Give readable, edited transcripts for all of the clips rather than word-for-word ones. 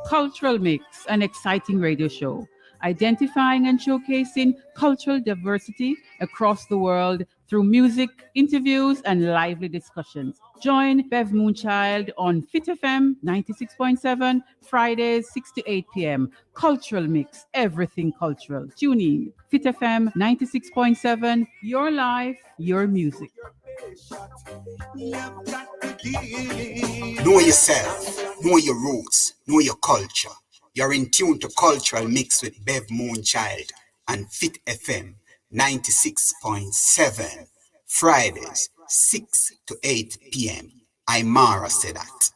Cultural Mix, an exciting radio show identifying and showcasing cultural diversity across the world through music, interviews, and lively discussions. Join Bev Moonchild on Fit FM 96.7, Fridays 6 to 8 p.m. Cultural Mix, everything cultural. Tune in. Fit FM 96.7, your life, your music. Know yourself, know your roots, know your culture. You're in tune to Cultural Mix with Bev Moonchild and Fit FM 96.7, Fridays 6 to 8 p.m. Mara said that.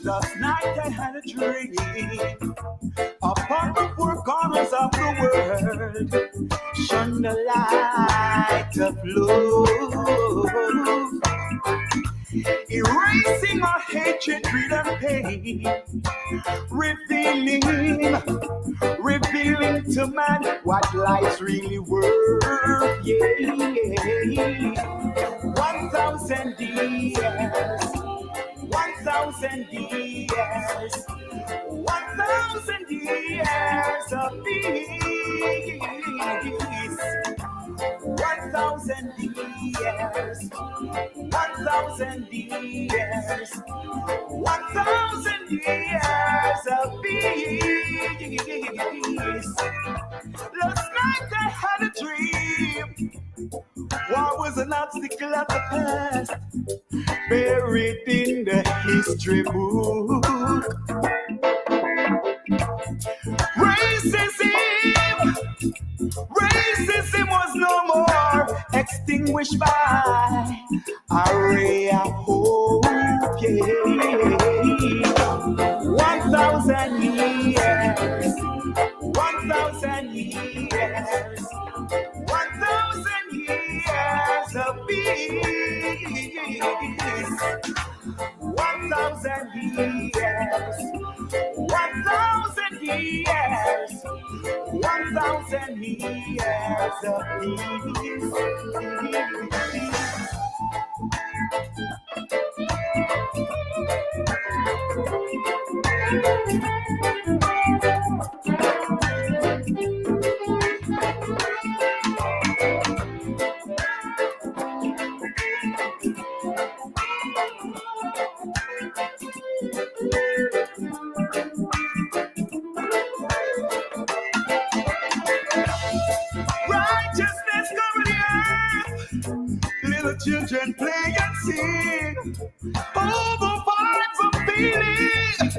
Last night I had a dream upon the four corners of the world, shone the light of love, erasing our hatred, greed, and pain, revealing to man what life's really worth. Yeah, 1,000 years. 1,000 years, 1,000 years of peace. 1,000 years, 1,000 years, 1,000 years of peace. Last night I had a dream. War was an obstacle of the past, buried in the history book. Racism was no more, extinguished by a ray of hope. Yeah. 1,000 years, 1,000 years, 1,000 years of peace. 1,000 years, 1,000 years, 1,000 years of peace. Children play and sing, over vibes of feeling,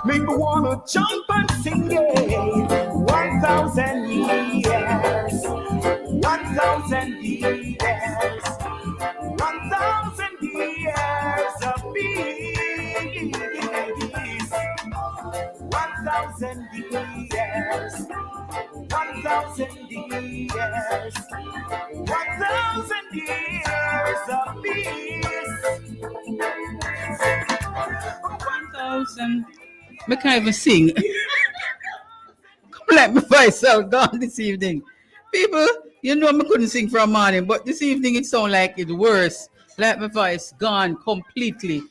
make me wanna jump and sing it. 1,000 years, 1,000 years, 1,000 years of peace. 1,000 years, 1,000 years, 1,000 years of peace. 1,000. I can't even sing. Come let me voice out gone this evening. People, you know I couldn't sing for a morning, but this evening it sounds like it's worse. Like my voice gone completely.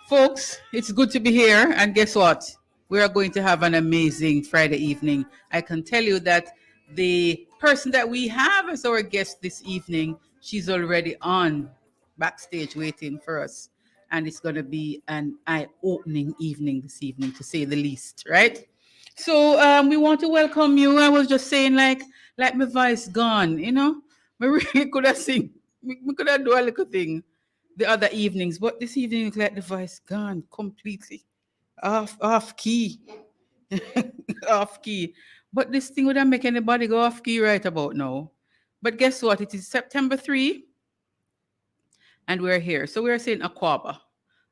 Folks, it's good to be here. And guess what? We are going to have an amazing Friday evening. I can tell you that the person that we have as our guest this evening, she's already on backstage waiting for us. And it's going to be an eye-opening evening this evening, to say the least, right? So we want to welcome you. I was just saying, like my voice gone, you know? I really could have sing. We could have do a little thing the other evenings, but this evening it's like the voice gone completely. Off key. Off key. But this thing wouldn't make anybody go off key right about now. But guess what? It is September 3, and we're here. So we're saying Akwaaba.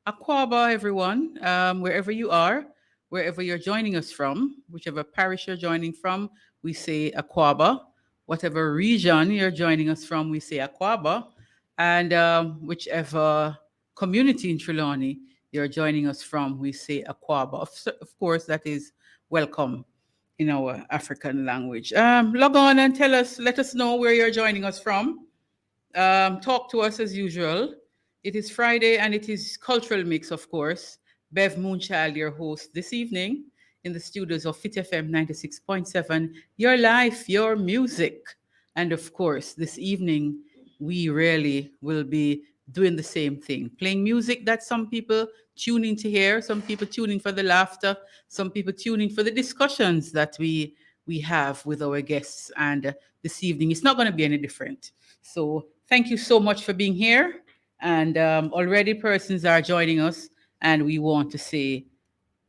Akwaaba, everyone, wherever you are, wherever you're joining us from, whichever parish you're joining from, we say Akwaaba. Whatever region you're joining us from, we say Akwaaba. And whichever community in Trelawney you're joining us from, we say Akwaba. Of course, that is welcome in our African language. Log on and let us know where you're joining us from. Talk to us as usual. It is Friday and it is Cultural Mix, of course. Bev Moonchild, your host this evening in the studios of Fit FM 96.7, your life, your music. And of course, this evening, we really will be doing the same thing, playing music that some people tune in to hear, some people tune in for the laughter, some people tune in for the discussions that we have with our guests. And this evening, it's not going to be any different. So thank you so much for being here. And already persons are joining us, and we want to say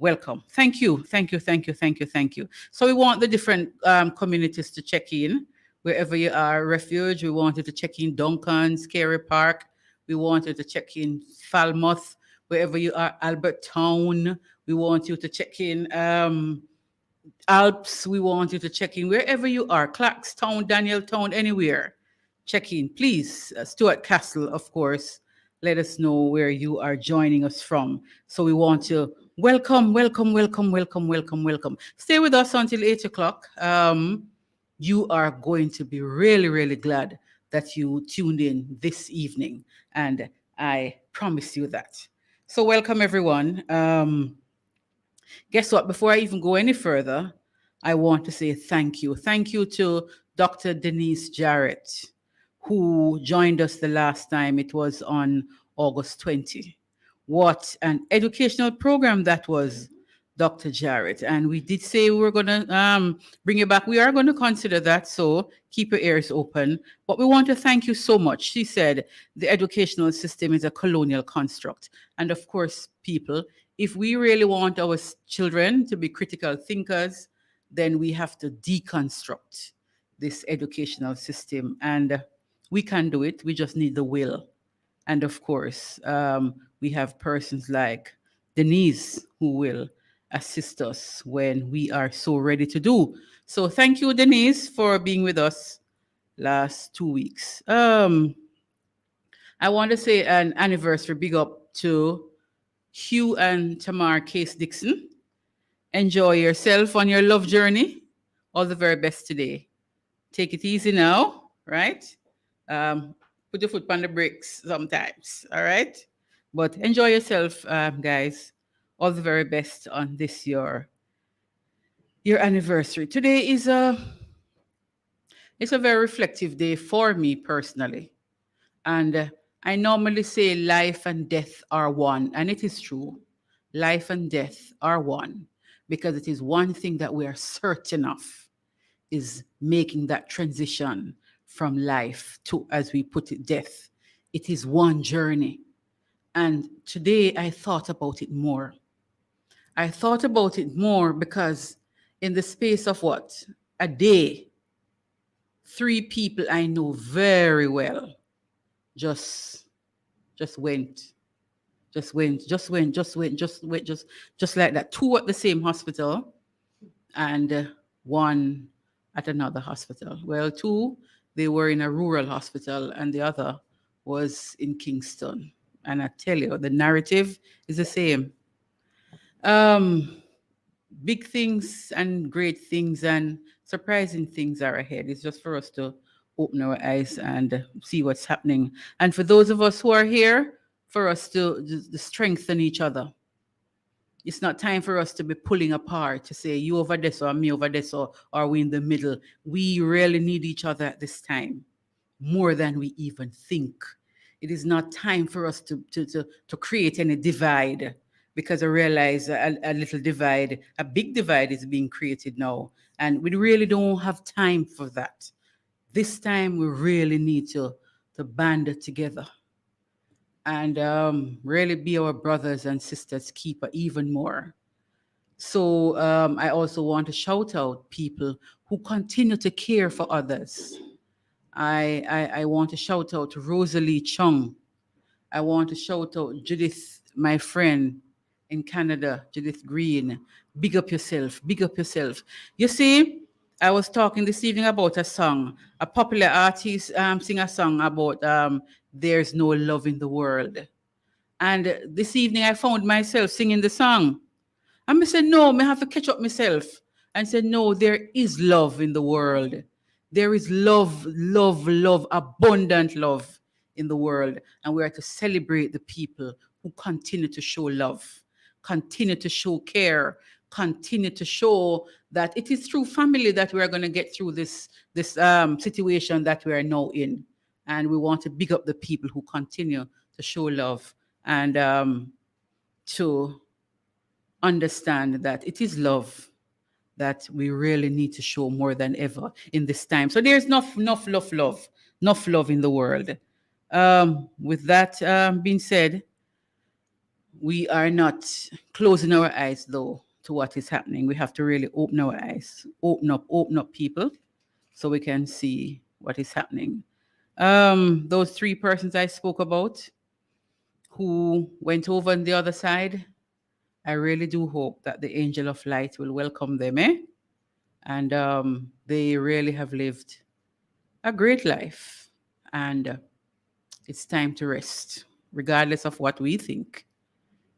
welcome. Thank you, thank you, thank you, thank you, thank you. So we want the different communities to check in wherever you are. Refuge, we wanted to check in Duncan's, Carey Park. We wanted to check in Falmouth, wherever you are, Albert Town. We want you to check in Alps. We want you to check in wherever you are, Clarkstown, Daniel Town, anywhere. Check in, please. Stuart Castle, of course. Let us know where you are joining us from. So we want to welcome. Stay with us until 8 o'clock. You are going to be really, really glad that you tuned in this evening. And I promise you that. So welcome, everyone. Guess what? Before I even go any further, I want to say thank you. Thank you to Dr. Denise Jarrett, who joined us the last time. It was on August 20. What an educational program that was, Dr. Jarrett. And we did say we were going to bring you back. We are going to consider that, so keep your ears open. But we want to thank you so much. She said the educational system is a colonial construct. And of course, people, if we really want our children to be critical thinkers, then we have to deconstruct this educational system. And we can do it. We just need the will. And of course, we have persons like Denise who will assist us when we are so ready to do. So thank you, Denise, for being with us last 2 weeks. I want to say an anniversary big up to Hugh and Tamar Case Dixon. Enjoy yourself on your love journey. All the very best today. Take it easy now, right? Put your foot on the brakes sometimes, all right? But enjoy yourself, guys. All the very best on this your anniversary. Today is it's a very reflective day for me personally. And I normally say life and death are one, and it is true. Life and death are one, because it is one thing that we are certain of, is making that transition from life to, as we put it, death. It is one journey. And today I thought about it more. I thought about it more because in the space of what? A day, 3 people I know very well just went like that. 2 at the same hospital and 1 at another hospital. Well, 2, they were in a rural hospital and the other was in Kingston. And I tell you, the narrative is the same. Big things and great things and surprising things are ahead. It's just for us to open our eyes and see what's happening. And for those of us who are here, for us to strengthen each other. It's not time for us to be pulling apart to say you over this or me over this, or are we in the middle? We really need each other at this time, more than we even think. It is not time for us to create any divide, because I realize a little divide, a big divide is being created now. And we really don't have time for that. This time we really need to band together and really be our brothers and sisters keeper even more. So I also want to shout out people who continue to care for others. I want to shout out Rosalie Chung. I want to shout out Judith, my friend in Canada, Judith Green. Big up yourself, big up yourself. You see, I was talking this evening about a song. A popular artist sing a song about there's no love in the world. And this evening I found myself singing the song. And I said, no, I have to catch up myself. And said, no, there is love in the world. There is love, love, love, abundant love in the world. And we are to celebrate the people who continue to show love, continue to show care, continue to show that it is through family that we are going to get through this situation that we are now in. And we want to big up the people who continue to show love and to understand that it is love that we really need to show more than ever in this time. So there's enough love in the world. With that being said, we are not closing our eyes, though, to what is happening. We have to really open our eyes, open up people, so we can see what is happening. Those 3 persons I spoke about who went over on the other side, I really do hope that the angel of light will welcome them, And they really have lived a great life. And it's time to rest, regardless of what we think.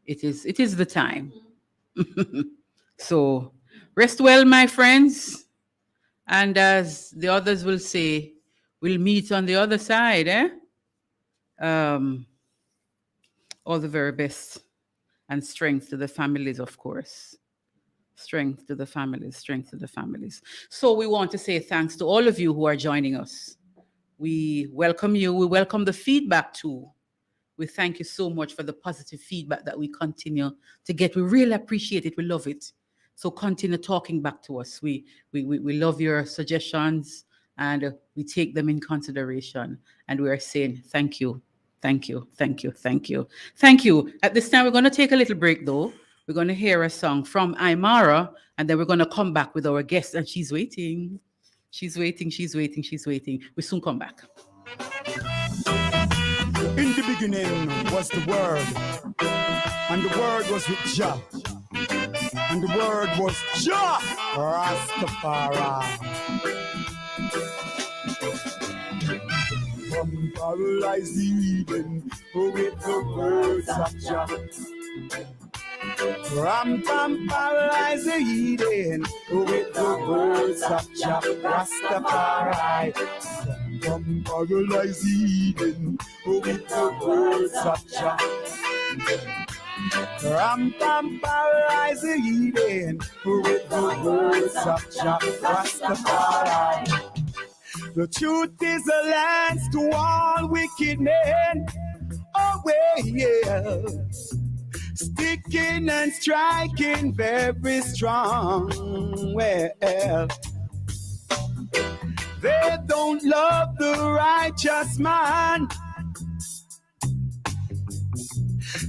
It is the time. So rest well, my friends. And as the others will say, we'll meet on the other side, all the very best. And strength to the families, of course. Strength to the families, strength to the families. So we want to say thanks to all of you who are joining us. We welcome you. We welcome the feedback too. We thank you so much for the positive feedback that we continue to get. We really appreciate it. We love it. So continue talking back to us. We love your suggestions and we take them in consideration. And we are saying thank you. Thank you, thank you, thank you. Thank you. At this time, we're going to take a little break, though. We're going to hear a song from Aymara, and then we're going to come back with our guest, and she's waiting. She's waiting, she's waiting, she's waiting. We'll soon come back. In the beginning was the Word, and the Word was with Jah, and the Word was Jah, Rastafari. From paradise Eden, with the words of Jah. From paradise Eden, with the words of Jah, Rastafari. From paradise Eden, with the words of Jah. From paradise Eden, with the words of Jah, Rastafari. The truth is a lance to all wicked men. Oh, yeah. Sticking and striking very strong. Well, they don't love the righteous man.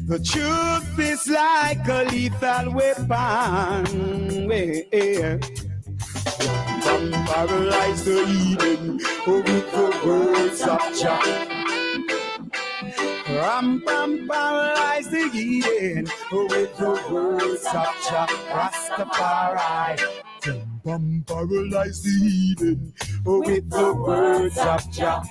The truth is like a lethal weapon. Well, from paradise to Eden, with the words of Jah. From paradise to Eden, with the words of Jah, Rastafari. From paradise to Eden, with the words of Jah.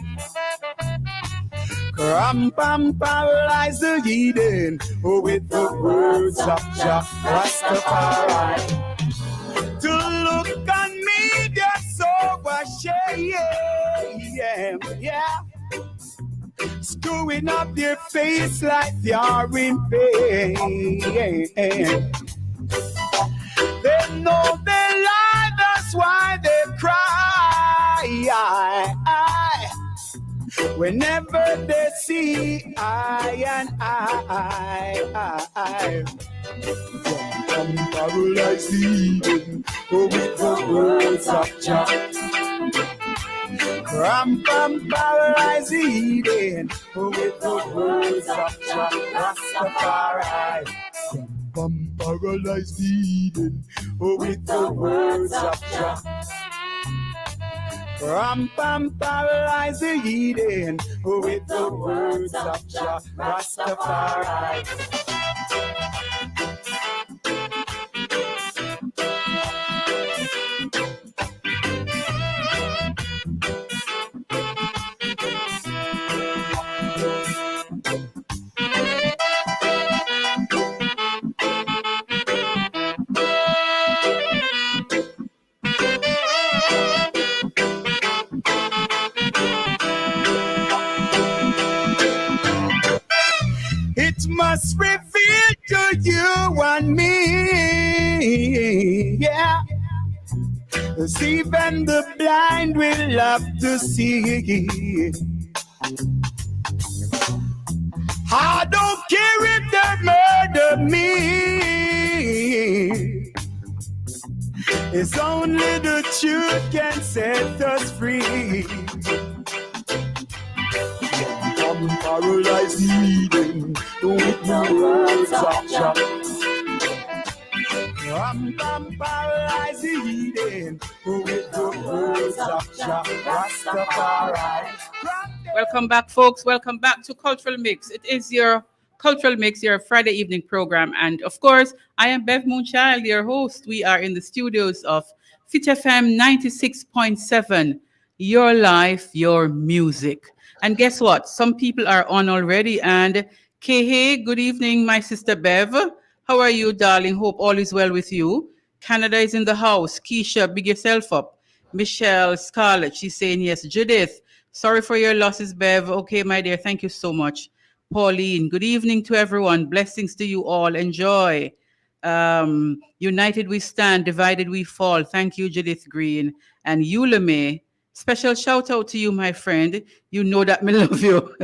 From paradise to Eden, with the words of Jah, Rastafari. To look on me, they're so ashamed, yeah. Screwing up their face like they are in pain. They know they lie, that's why they cry. Whenever they see I and I. From paradise Eden, with the words of Jah. From paradise Eden, with the words of Jah, Rastafari. From paradise Eden, with the words of Jah. From paradise Eden, with the words of Jah, Rastafari. and me. Yeah. 'Cause even the blind will love to see. I don't care if they murder me. It's only the truth can set us free. I'm paralyzed Eden with the words of Jah. I'm paralyzed Eden with the words of Jah. Rastafari. Welcome back, folks. Welcome back to Cultural Mix. It is your Cultural Mix, your Friday evening program. And of course, I am Bev Moonchild, your host. We are in the studios of Fit FM 96.7, your life, your music. And guess what? Some people are on already. And hey, good evening, my sister Bev. How are you, darling? Hope all is well with you. Canada is in the house. Keisha, big yourself up. Michelle, Scarlett, she's saying yes. Judith, sorry for your losses, Bev. Okay, my dear, thank you so much. Pauline, good evening to everyone. Blessings to you all. Enjoy. United we stand, divided we fall. Thank you, Judith Green. And Eulame, special shout out to you, my friend. You know that me love you.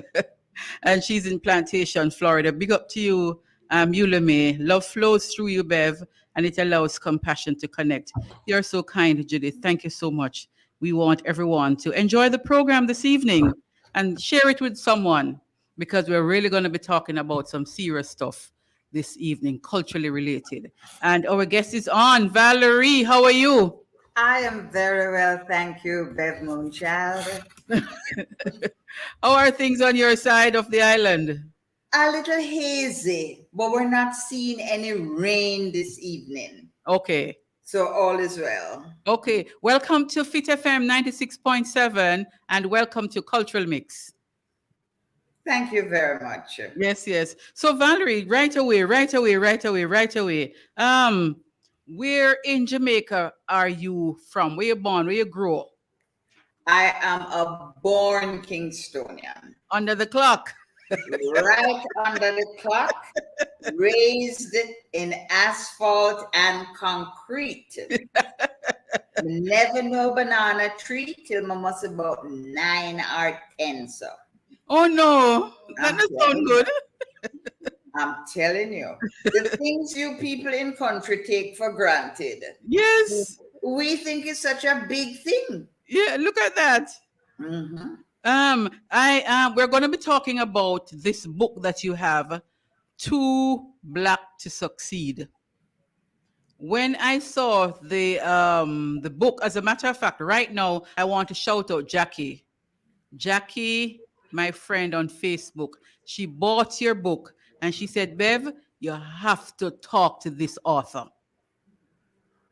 And she's in Plantation, Florida. Big up to you, Eulame. Love flows through you, Bev, and it allows compassion to connect. You're so kind, Judith. Thank you so much. We want everyone to enjoy the program this evening and share it with someone, because we're really going to be talking about some serious stuff this evening, culturally related. And our guest is on. Valerie, how are you? I am very well, thank you, Bev Moonchild. How are things on your side of the island? A little hazy, but we're not seeing any rain this evening. Okay. So all is well. Okay. Welcome to Fit FM 96.7 and welcome to Cultural Mix. Thank you very much. Yes, yes. So Valerie, right away. Where in Jamaica are you from? Where you born? Where you grew up? I am a born Kingstonian. Under the clock. Right under the clock, raised in asphalt and concrete. Never know banana tree till I must about 9 or 10, so. Oh no, that doesn't sound good. I'm telling you, the things you people in country take for granted. Yes. We think it's such a big thing. Yeah, look at that. Mm-hmm. We're going to be talking about this book that you have, Too Black to Succeed. When I saw the book, as a matter of fact, right now I want to shout out Jackie. Jackie, my friend on Facebook, she bought your book and she said, Bev, you have to talk to this author.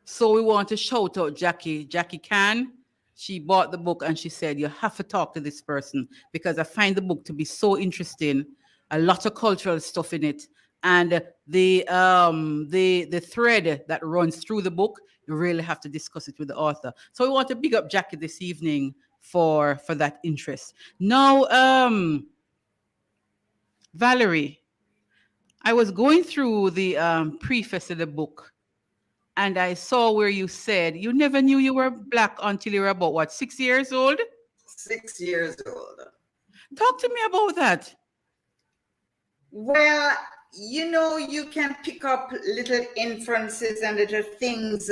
So we want to shout out Jackie. Jackie Can. She bought the book and she said, you have to talk to this person because I find the book to be so interesting. A lot of cultural stuff in it. And the thread that runs through the book, you really have to discuss it with the author. So we want to big up Jackie this evening for that interest. Now, Valerie, I was going through the preface of the book, and I saw where you said you never knew you were Black until you were about, what, 6 years old? 6 years old. Talk to me about that. Well, you know, you can pick up little inferences and little things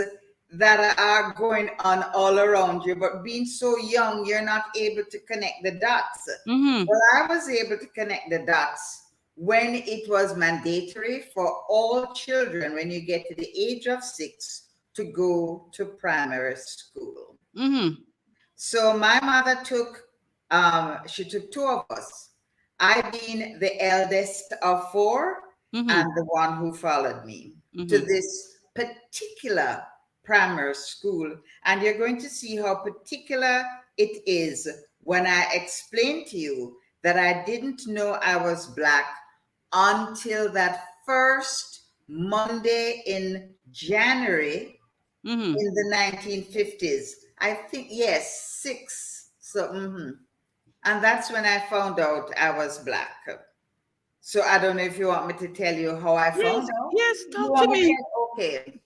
that are going on all around you, but being so young, you're not able to connect the dots. Mm-hmm. Well, I was able to connect the dots when it was mandatory for all children, when you get to the age of 6, to go to primary school. Mm-hmm. So my mother took, she took 2 of us. I being the eldest of 4, Mm-hmm. and the one who followed me to this particular primary school. And you're going to see how particular it is when I explain to you that I didn't know I was Black until that first Monday in January in the 1950s. I think, yes, 6. So, and that's when I found out I was Black. So I don't know if you want me to tell you how I found Yes, out. yes, You talk want to me me. to- Okay.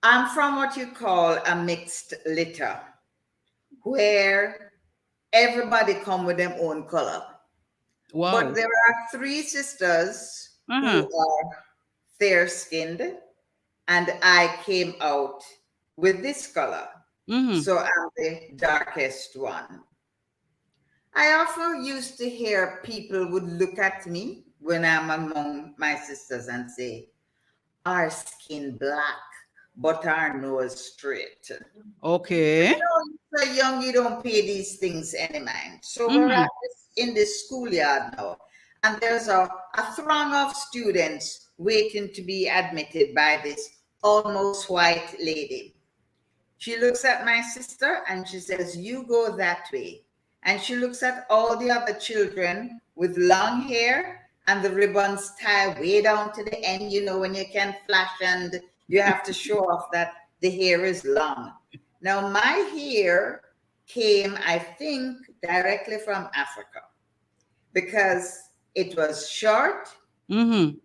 I'm from what you call a mixed litter, where everybody come with their own color. Wow. But there are three sisters who are fair-skinned, and I came out with this color. So I'm the darkest one. I often used to hear people would look at me when I'm among my sisters and say, our skin black, but our nose straight. Okay. You know, so young, you don't pay these things any mind. So we're at in the schoolyard now, and there's a throng of students waiting to be admitted by this almost white lady. She looks at my sister and she says, you go that way. And she looks at all the other children with long hair and the ribbons tied way down to the end, you know, when you can flash and you have to show off that the hair is long. Now, my hair came, I think, directly from Africa because it was short and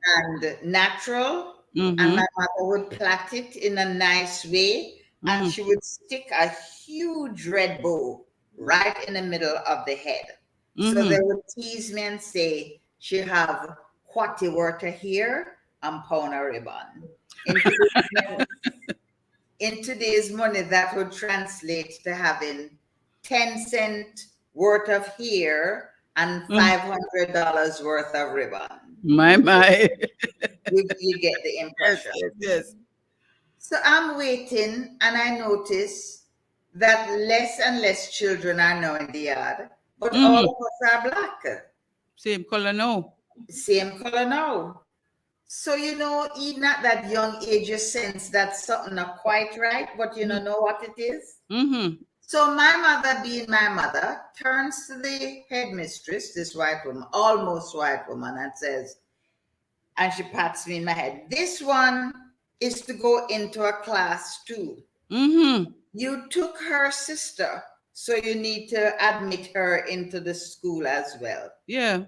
natural, and my mother would plait it in a nice way, and she would stick a huge red bow right in the middle of the head. So they would tease me and say, she have what worth a hair and pound a ribbon. In today's money, that would translate to having 10 cents worth of hair and $500 worth of ribbon. My. You get the impression. Yes. So I'm waiting, and I notice that less and less children are now in the yard, but all of us are black. Same color now. Same color now. So, you know, even at that young age, you sense that something not quite right, but you don't know what it is. So my mother, being my mother, turns to the headmistress, this white woman, almost white woman, and says, and she pats me in my head, this one is to go into a class too. You took her sister, so you need to admit her into the school as well. Yeah.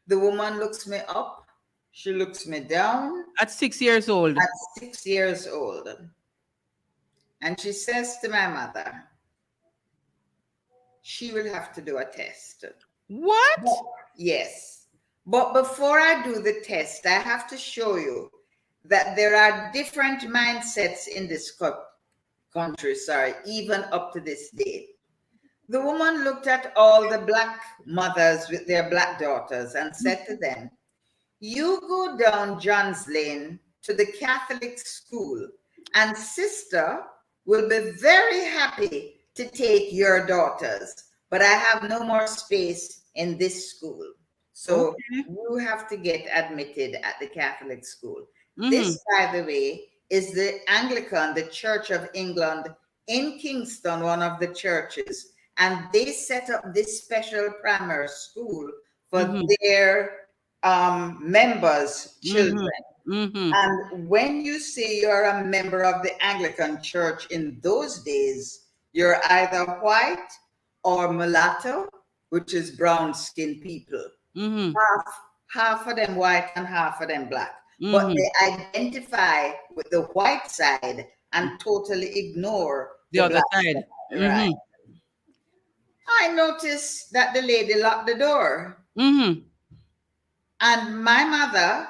The woman looks me up. She looks me down. At 6 years old. At 6 years old. And she says to my mother, she will have to do a test. What? Yes. But before I do the test, I have to show you that there are different mindsets in this country, even up to this day. The woman looked at all the black mothers with their black daughters and said to them, you go down John's Lane to the Catholic school, and sister will be very happy to take your daughters, but I have no more space in this school. So you have to get admitted at the Catholic school. This, by the way, is the Anglican, the Church of England in Kingston, one of the churches. And they set up this special primary school for their members' children. And when you say you're a member of the Anglican Church in those days, you're either white or mulatto, which is brown-skinned people. Half of them white and half of them black. But they identify with the white side and totally ignore the other side. Right. I noticed that the lady locked the door. And my mother,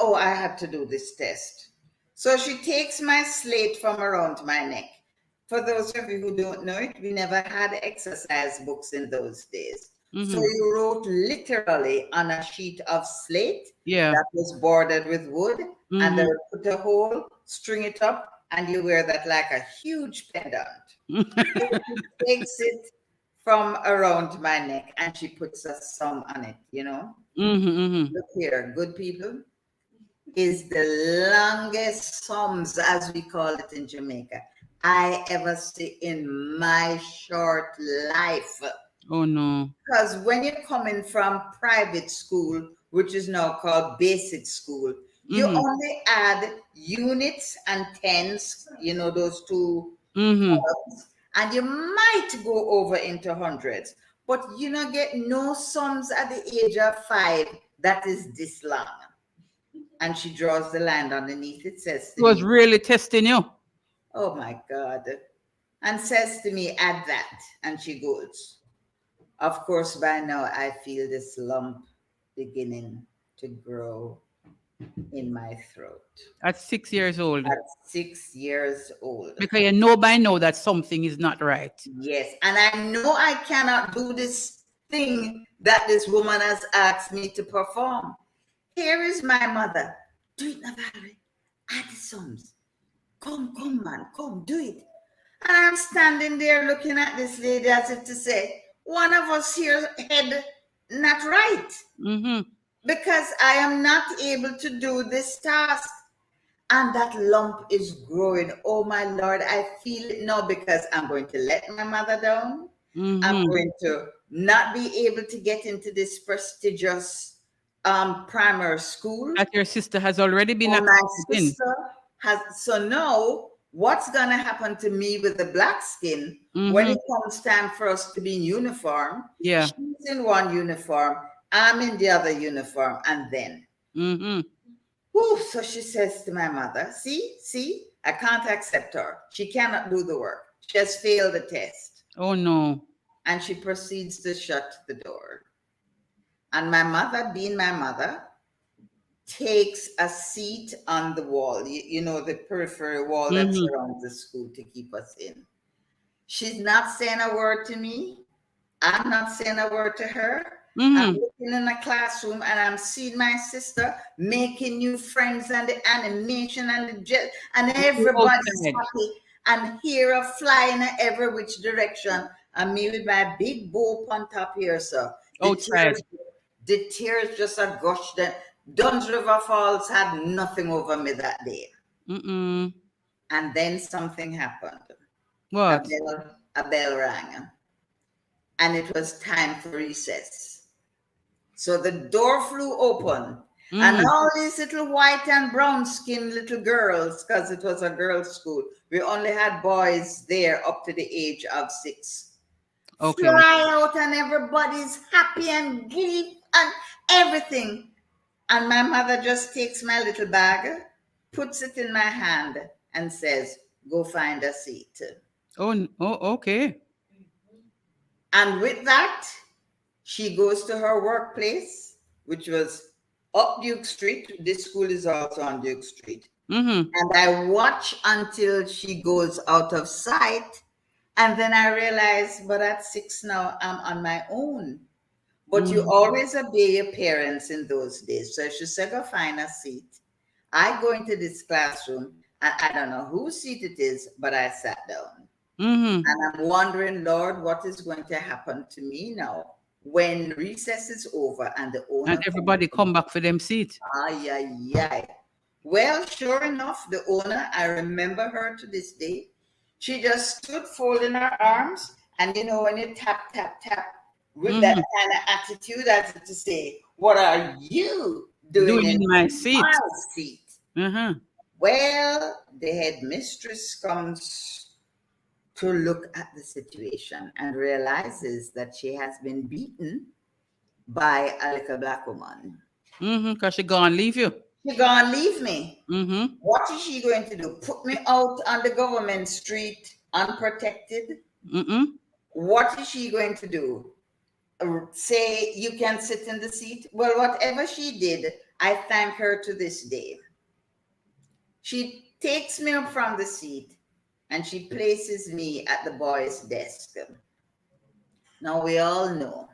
I had to do this test. So she takes my slate from around my neck. For those of you who don't know it, we never had exercise books in those days. So you wrote literally on a sheet of slate that was bordered with wood, and they would put a hole, string it up, and you wear that like a huge pendant. She takes it from around my neck and she puts a sum on it, you know. Look here, good people, is the longest sums, as we call it in Jamaica, I ever see in my short life. Oh no. Because when you're coming from private school, which is now called basic school, you only add units and tens, you know, those two, and you might go over into hundreds. but you don't get no sums at the age of 5 that is this long. And she draws the line underneath. It says He to was me, really testing you. oh my God. And says to me, add that. And she goes. Of course, by now I feel this lump beginning to grow in my throat. At 6 years old. At 6 years old. Because you know by now that something is not right. Yes. And I know I cannot do this thing that this woman has asked me to perform. Here is my mother. Do it now, Valerie. Add the sums. Come, man. Come, do it. And I'm standing there looking at this lady as if to say, one of us here head not right. Mm-hmm. Because I am not able to do this task. And that lump is growing. Oh my Lord, I feel it now because I'm going to let my mother down. Mm-hmm. I'm going to not be able to get into this prestigious primary school. That your sister has already been my accepted in. sister has. So now, what's going to happen to me with the black skin Mm-hmm. when it comes time for us to be in uniform? Yeah. She's in one uniform, I'm in the other uniform, and then. Mm-hmm. Whew, so she says to my mother, see, I can't accept her. She cannot do the work. She has failed the test. Oh no. And she proceeds to shut the door. And my mother, being my mother, takes a seat on the wall, you know, the periphery wall that Mm-hmm. surrounds the school to keep us in. She's not saying a word to me. I'm not saying a word to her. Mm-hmm. I'm looking in the classroom and I'm seeing my sister making new friends and the animation and the jet and everybody's happy and here are flying every which direction. And me with my big bow on top here, sir. The tears just are gushed. Duns River Falls had nothing over me that day. Mm-mm. And then something happened. What? A bell rang. And it was time for recess. So the door flew open. And all these little white and brown skinned little girls, because it was a girls' school, we only had boys there up to the age of 6. Okay. Fly out and everybody's happy and giddy and everything. And my mother just takes my little bag, puts it in my hand, and says, go find a seat. Oh, okay. And with that, she goes to her workplace, which was up Duke Street. This school is also on Duke Street. Mm-hmm. And I watch until she goes out of sight. And then I realize, but at 6 now, I'm on my own. But you always obey your parents in those days. So she said, go find a seat. I go into this classroom, and I don't know whose seat it is, but I sat down. Mm-hmm. And I'm wondering, Lord, what is going to happen to me now when recess is over and the owner And everybody come back for them seat. Ay. Well, sure enough, the owner, I remember her to this day. She just stood folding her arms, and you know, when you tap with that kind of attitude, as to say, what are you doing in my seat? My seat? Mm-hmm. Well, the headmistress comes to look at the situation and realizes that she has been beaten by a little black woman. Mm-hmm. Because she gonna leave you. She gonna leave me. Mm-hmm. What is she going to do? Put me out on the government street unprotected? Mm-mm. What is she going to do? Say you can sit in the seat? Well, whatever she did, I thank her to this day. She takes me up from the seat and she places me at the boys' desk. Now we all know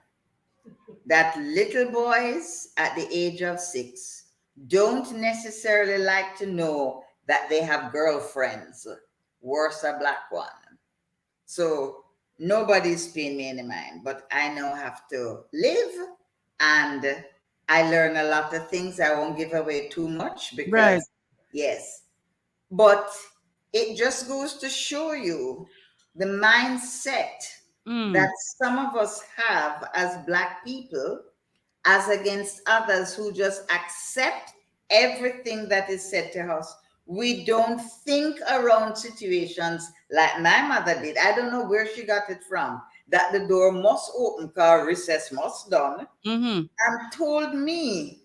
that little boys at the age of 6 don't necessarily like to know that they have girlfriends, worse a black one. So nobody's paying me any mind, but I now have to live, and I learn a lot of things. I won't give away too much because, yes, but it just goes to show you the mindset that some of us have as Black people, as against others who just accept everything that is said to us. We don't think around situations like my mother did. I don't know where she got it from. that the door must open because recess must done, Mm-hmm. and told me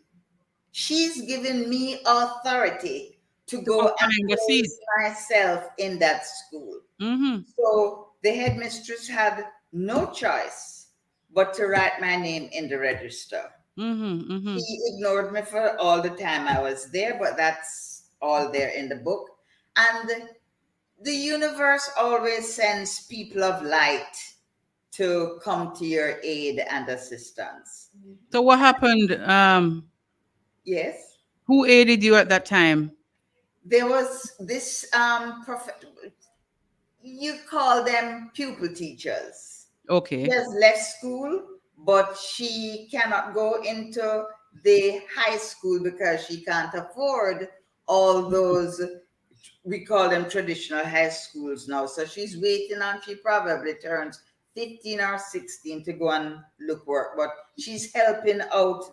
she's given me authority to To go go and find the seat. place myself in that school. Mm-hmm. So the headmistress had no choice but to write my name in the register. Mm-hmm. Mm-hmm. He ignored me for all the time I was there, but that's all there in the book. And the universe always sends people of light to come to your aid and assistance. So what happened? Yes, Who aided you at that time? there was this you call them pupil teachers. Okay. She has left school, but she cannot go into the high school because she can't afford all those, we call them traditional high schools now. So she's waiting on, she probably turns 15 or 16 to go and look work, but she's helping out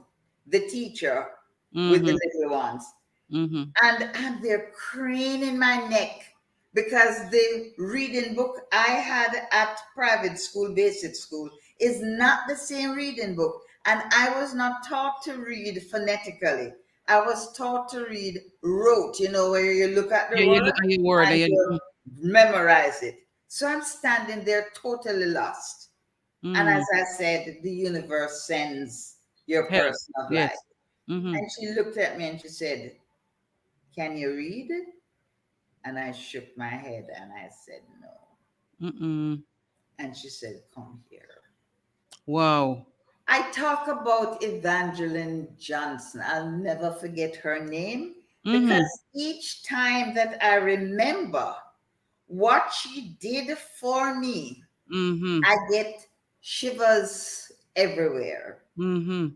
the teacher with the little ones. Mm-hmm. And I'm there craning my neck because the reading book I had at private school, basic school, is not the same reading book. And I was not taught to read phonetically. I was taught to read rote, where you look at the Yeah, you word look at your word and and you memorize it. So I'm standing there totally lost. And as I said, the universe sends your Help. person of Yes. life. Mm-hmm. And she looked at me and she said, "Can you read?" And I shook my head and I said, "No." Mm-mm. And she said, "Come here." Wow. I talk about Evangeline Johnson. I'll never forget her name Mm-hmm. because each time that I remember what she did for me, Mm-hmm. I get shivers everywhere. Mm-hmm.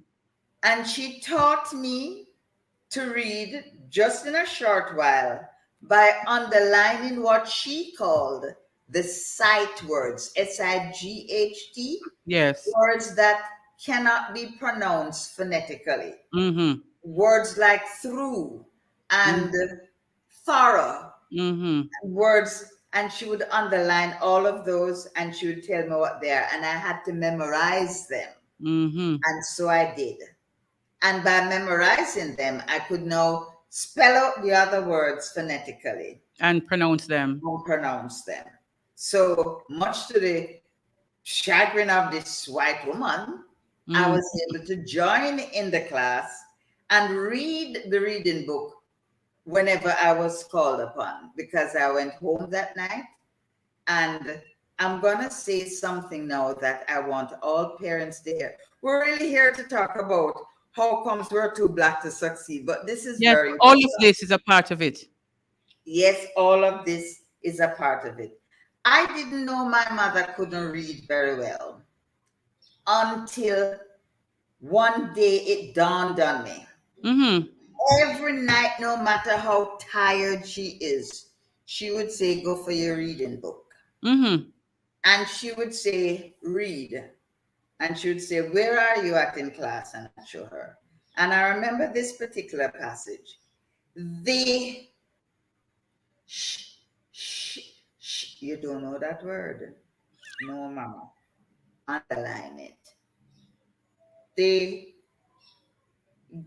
And she taught me to read just in a short while by underlining what she called the sight words, SIGHT, Yes. words that cannot be pronounced phonetically. Mm-hmm. Words like through and thorough, Mm-hmm. words, and she would underline all of those and she would tell me what they are, and I had to memorize them. Mm-hmm. And so I did. And by memorizing them, I could now spell out the other words phonetically And pronounce them. and pronounce them. So much to the chagrin of this white woman, I was able to join in the class and read the reading book whenever I was called upon, because I went home that night. And I'm going to say something now that I want all parents to hear. We're really here to talk about how comes we're too black to succeed, but this is Yes, very all important. of this is a part of it. Yes, all of this is a part of it. I didn't know my mother couldn't read very well until one day it dawned on me. Mm-hmm. Every night, no matter how tired she is, she would say, "Go for your reading book." Mm-hmm. And she would say, "Read." And she would say, "Where are you at in class?" And I'd show her. And I remember this particular passage. The you don't know that word. No, mama. Underline it. They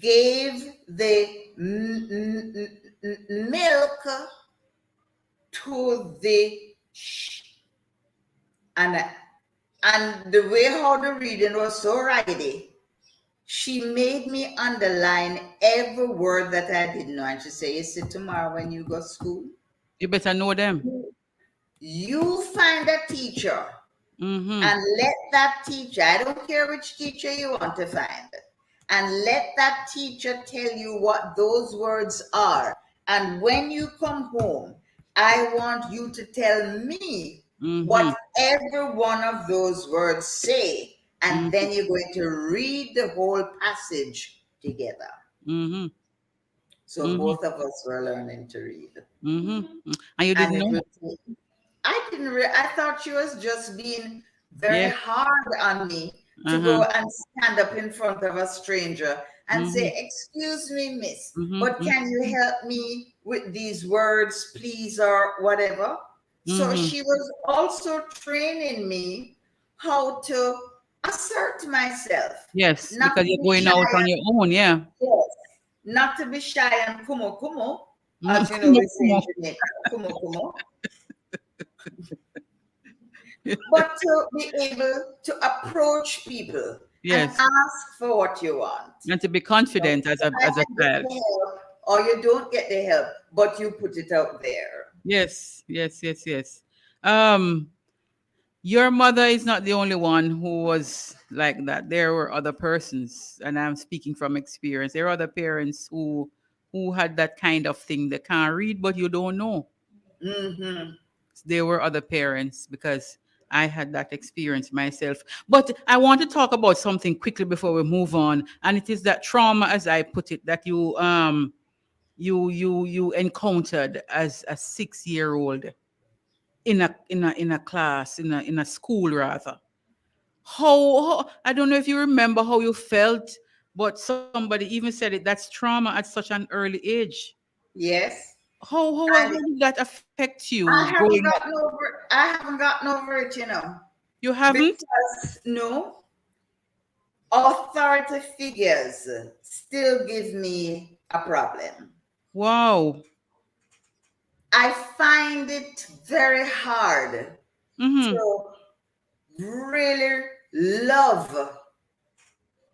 gave the milk to the and the way how the reading was so righty, she made me underline every word that I didn't know. And she said, "You see, tomorrow when you go to school, You better know them. you find a teacher Mm-hmm. and let that teacher, I don't care which teacher you want to find, and let that teacher tell you what those words are. And when you come home, I want you to tell me what every one of those words say. And then you're going to read the whole passage together." Mm-hmm. So both of us were learning to read. Mm-hmm. And you didn't know? I thought she was just being very hard on me to Uh-huh. go and stand up in front of a stranger and say, "Excuse me, miss, but can you help me with these words, please," or whatever. So she was also training me how to assert myself, Yes, not because to you're be going out shy, on your own. Yeah. yes, not to be shy and kumo kumo, as you know Kumo, we say in kumo. Jamaica, kumo kumo, but to be able to approach people and Yes, ask for what you want. and to be You know, confident you as a either get child. the help or you don't get the help, but you put it out there. Yes, yes, yes, yes. Um, your mother is not the only one who was like that. There were other persons, and I'm speaking from experience. There are other parents who had that kind of thing. They can't read, but you don't know. Mm-hmm. There were other parents because I had that experience myself. But I want to talk about something quickly before we move on, and it is that trauma, as I put it, that you encountered as a 6 year old in a class in a school rather. How I don't know if you remember how you felt, but somebody even said it. That's trauma at such an early age. Yes. How And did that affect you I growing haven't up? gotten over I haven't gotten over it, you know. You haven't? Because no, authority figures still give me a problem. Wow. I find it very hard Mm-hmm. to really love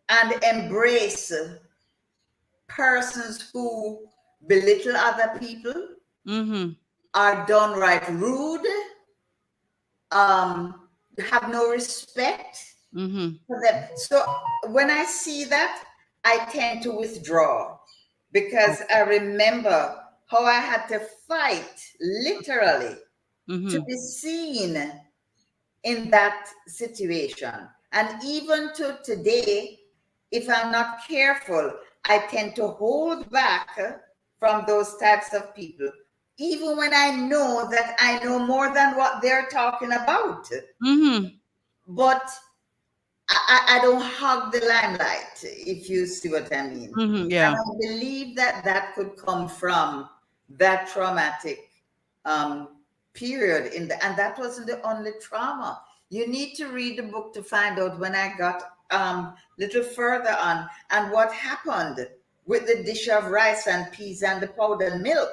and embrace persons who belittle other people, Mm-hmm. are downright rude, have no respect Mm-hmm. for them. So when I see that, I tend to withdraw because I remember how I had to fight literally to Mm-hmm. be seen in that situation. And even to today, if I'm not careful, I tend to hold back from those types of people, even when I know that I know more than what they're talking about. Mm-hmm. But I don't hog the limelight, if you see what I mean. Mm-hmm. And Yeah. I believe that that could come from that traumatic um, period and that wasn't the only trauma. You need to read the book to find out when I got little further on and what happened with the dish of rice and peas and the powdered milk.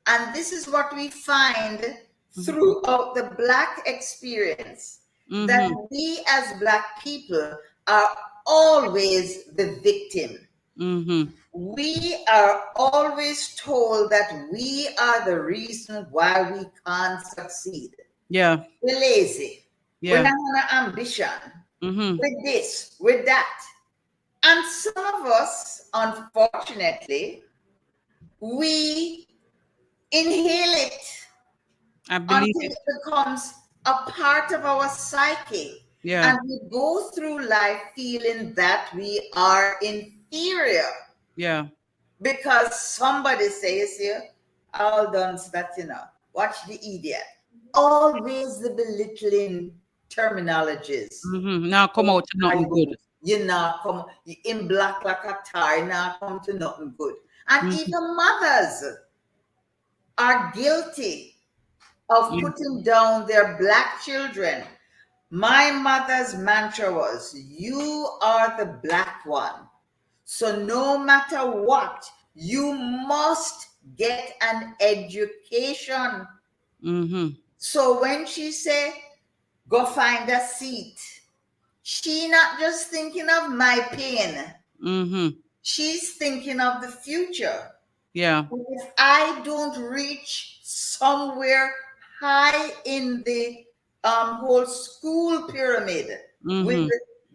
And this is what we find throughout the Black experience, that Mm-hmm. we as Black people are always the victim. Mm-hmm. We are always told that we are the reason why we can't succeed. Yeah. We're lazy. We're Yeah. not on ambition. Mm-hmm. With this, with that. And some of us, unfortunately, we inhale it I believe until it. it becomes a part of our psyche. Yeah. And we go through life feeling that we are inferior Yeah. because somebody says here, all done so that, watch the idiot. Always the belittling terminologies. Mm-hmm. Now come out to nothing good. You not come in black like a tar, you not come to nothing good. And Mm-hmm. even mothers are guilty of Yeah. putting down their Black children. My mother's mantra was, you are the Black one. So no matter what, you must get an education. Mm-hmm. So when she say, go find a seat, she not just thinking of my pain. Mm-hmm. She's thinking of the future. Yeah. If I don't reach somewhere high in the whole school pyramid with Mm-hmm.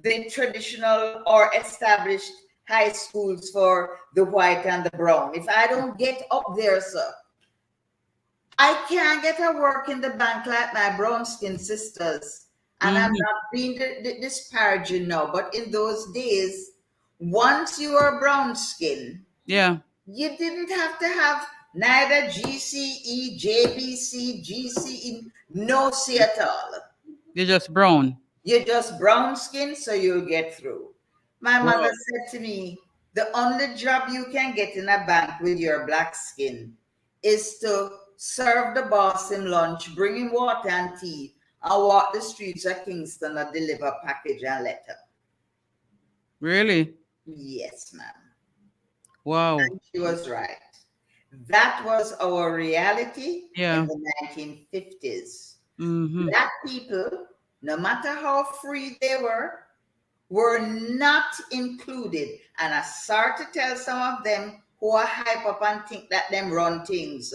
the traditional or established high schools for the white and the brown, if I don't get up there, sir, I can't get a work in the bank like my brown skin sisters. And I'm Mm-hmm. not being disparaging now, but in those days, once you were brown skin, Yeah. you didn't have to have neither GCE, JBC, GCE, no C at all. You're just brown. You're just brown skin, so you'll get through. My mother Wow. said to me, the only job you can get in a bank with your black skin is to serve the boss him lunch, bring him water and tea, and walk the streets of Kingston and deliver package and letter. Really? Yes, ma'am. Wow. And she was right. That was our reality Yeah. in the 1950s. Mm-hmm. Black people, no matter how free they were not included. And I start to tell some of them who are hype up and think that them run things,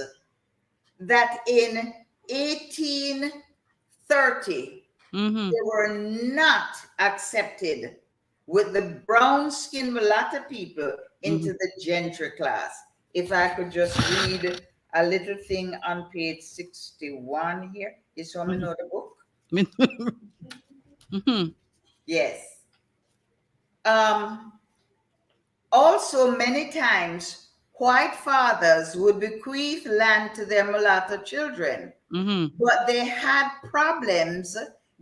that in 1830, Mm-hmm. they were not accepted with the brown-skinned mulatto people into the gentry class. If I could just read a little thing on page 61 here. You saw me know the book? Mm-hmm. Yes. Also, many times, white fathers would bequeath land to their mulatto children, but they had problems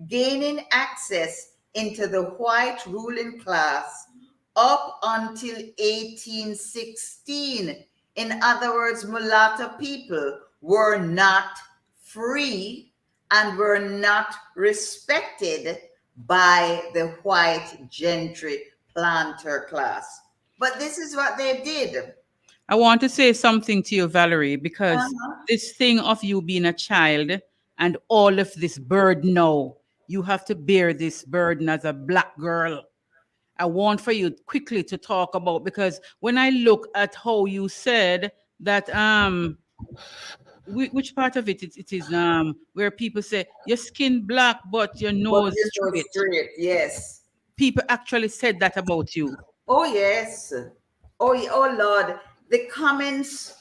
gaining access into the white ruling class up until 1816. In other words, mulatto people were not free and were not respected by the white gentry planter class. But this is what they did. I want to say something to you, Valerie, because this thing of you being a child and all of this burden now, you have to bear this burden as a black girl. I want for you quickly to talk about, because when I look at how you said that which part of it is where people say your skin black but your nose straight. Straight, yes. People actually said that about you. Oh yes. Oh Lord. The comments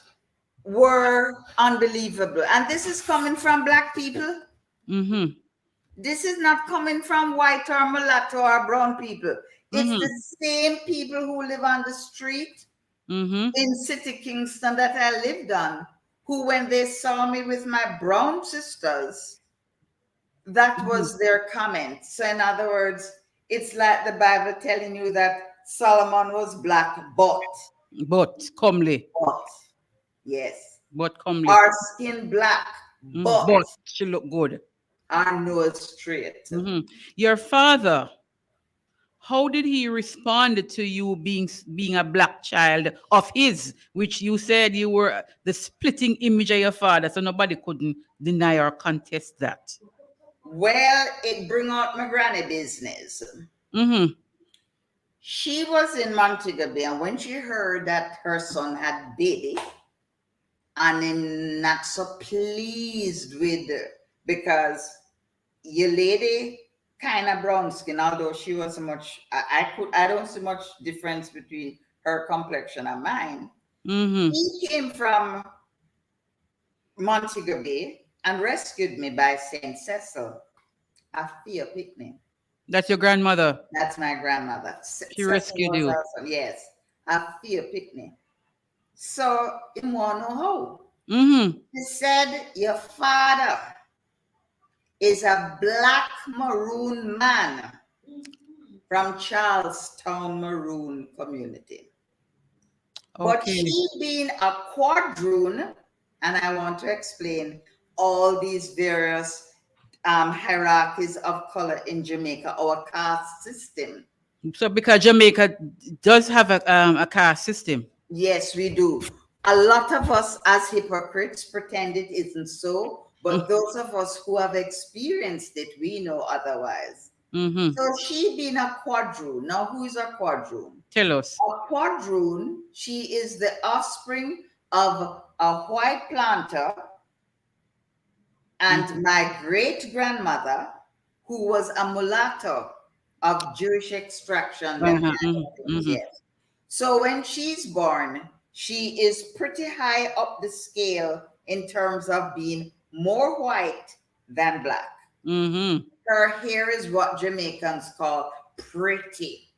were unbelievable. And this is coming from black people. Mm-hmm. This is not coming from white or mulatto or brown people. It's the same people who live on the street in City Kingston that I lived on, who, when they saw me with my brown sisters, that was their comment. So in other words, it's like the Bible telling you that Solomon was black, but comely. But yes. But comely. Our skin black, but she look good. Our nose straight. Your father, how did he respond to you being a black child of his, which you said you were the splitting image of your father, so nobody couldn't deny or contest that? Well, it bring out my granny business. She was in Montego Bay, and when she heard that her son had baby, and I'm not so pleased with her, because your lady kind of brown skin, although she was much, I don't see much difference between her complexion and mine. He came from Montego Bay and rescued me by St. Cecil. I feel picnic. That's your grandmother? That's my grandmother. She rescued you? Also, yes. I feel picnic. So, you want to know how? He said, your father is a black maroon man from Charlestown Maroon community. Okay. But he being a quadroon, and I want to explain all these various hierarchies of color in Jamaica, our caste system. So because Jamaica does have a caste system. Yes, we do. A lot of us as hypocrites pretend it isn't so, but those of us who have experienced it, we know otherwise. So she being a quadroon. Now, who is a quadroon? Tell us. A quadroon, she is the offspring of a white planter and my great-grandmother, who was a mulatto of Jewish extraction. Yes. So when she's born, she is pretty high up the scale in terms of being more white than black. Her hair is what Jamaicans call pretty.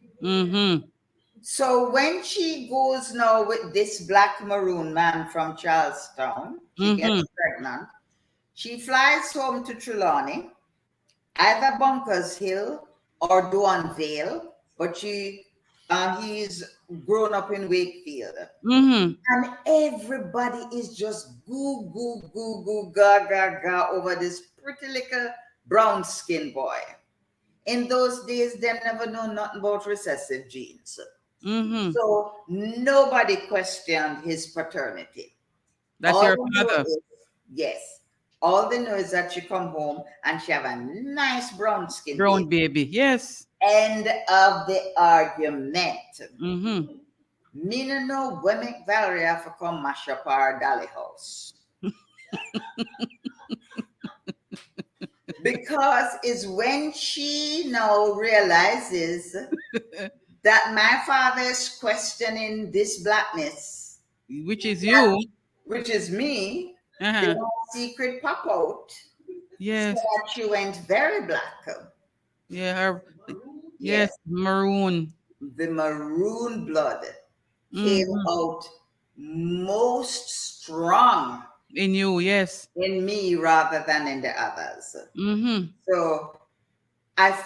So when she goes now with this black maroon man from Charlestown, she gets pregnant. She flies home to Trelawney, either Bunkers Hill or Duanvale, but he's grown up in Wakefield. And everybody is just goo, goo, goo, goo, ga, ga, ga over this pretty little brown skin boy. In those days, they never know nothing about recessive genes. Mm-hmm. So nobody questioned his paternity. That's All your they know father. is, yes, all they know is that she come home and she have a nice brown skin Brown baby. baby. Yes. End of the argument. Mm-hmm. Me no know when Valerie have to come mash up our dolly house. Because it's when she now realizes that my father is questioning this blackness, Which is you. which is me, Uh-huh. the secret pop out, so Yes. that she went very black. Yeah. Her, yes. Yes, Maroon. the maroon blood came Mm-hmm. out most strong In you. Yes. in me rather than in the others. Mm-hmm. So I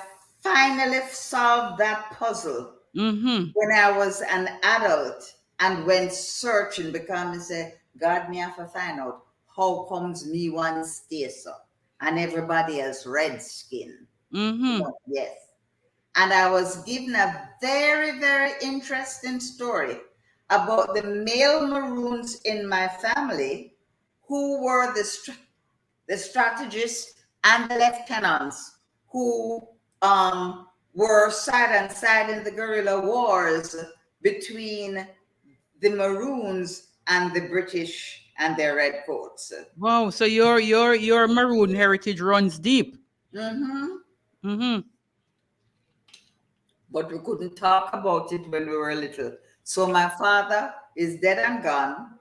finally solved that puzzle Mm-hmm. when I was an adult and went searching because I said, God, me have to find out how comes me one stay so and everybody else red skin. Mm-hmm. Yes. And I was given a very, very interesting story about the male maroons in my family who were the strategists and the lieutenants who were side and side in the guerrilla wars between the Maroons and the British and their redcoats. Wow. So your maroon heritage runs deep. Mm-hmm. Mm-hmm. But we couldn't talk about it when we were little. So my father is dead and gone,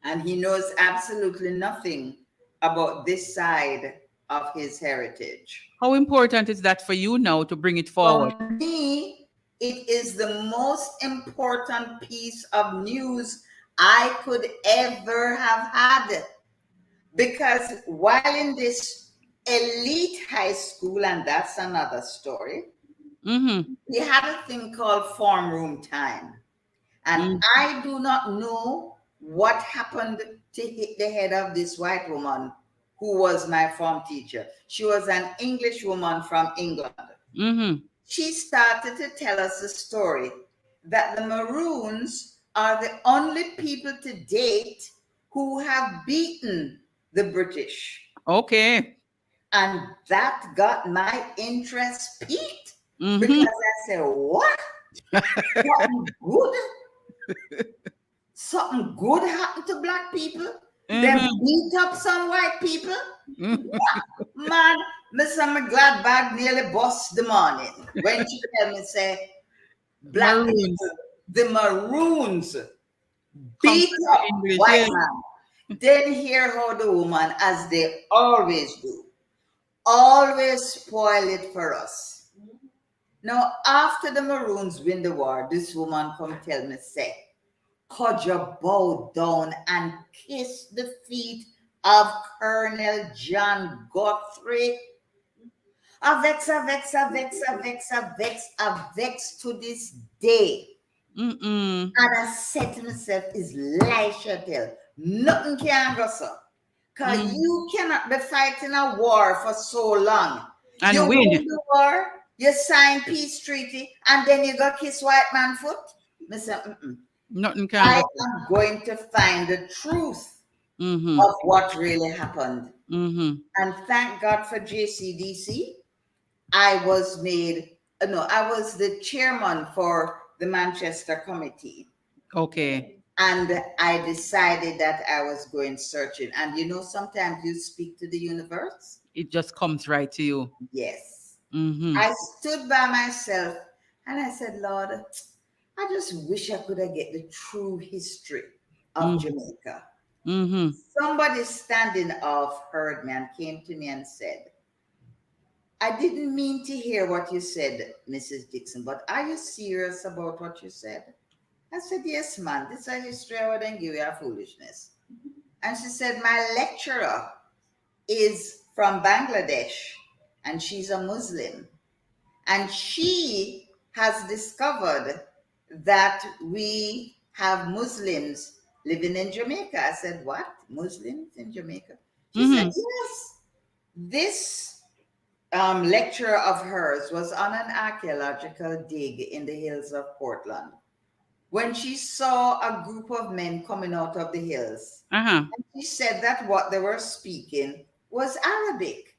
and he knows absolutely nothing about this side of his heritage. How important is that for you now to bring it forward? For me, it is the most important piece of news I could ever have had. Because while in this elite high school, and that's another story, Mm-hmm. we had a thing called form room time. And I do not know what happened to hit the head of this white woman who was my form teacher. She was an English woman from England. Mm-hmm. She started to tell us a story that the Maroons are the only people to date who have beaten the British. Okay. And that got my interest piqued Mm-hmm. because I said, what? Something good? Something good happened to black people? Them beat up some white people? Man, Miss Gladbag nearly bust the morning when she tell me, say, black Maroons. people, the Maroons Come beat to up English, white yes. man. Then hear how the woman, as they always do, always spoil it for us. Now, after the Maroons win the war, this woman come tell me, say, could you bow down and kiss the feet of Colonel John Guthrie? A vex to this day. Mm-mm. And I said to myself, is lie shall tell. Nothing can go so. Because you cannot be fighting a war for so long. And you win. the war, you sign peace treaty, and then you go kiss white man foot. I said, Nothing can I go. am going to find the truth Mm-hmm. of what really happened. Mm-hmm. And thank God for JCDC. I was the chairman for the Manchester committee. Okay. And I decided that I was going searching. And sometimes you speak to the universe. It just comes right to you. Yes. Mm-hmm. I stood by myself and I said, Lord, I just wish I could have get the true history of Jamaica. Mm-hmm. Somebody standing off heard me and came to me and said, I didn't mean to hear what you said, Mrs. Dixon, but are you serious about what you said? I said, yes, man, this is a history I wouldn't give you a foolishness. And she said, my lecturer is from Bangladesh and she's a Muslim. And she has discovered that we have Muslims living in Jamaica. I said, what? Muslims in Jamaica? She said, yes. This lecturer of hers was on an archaeological dig in the hills of Portland when she saw a group of men coming out of the hills. Uh-huh. And she said that what they were speaking was Arabic.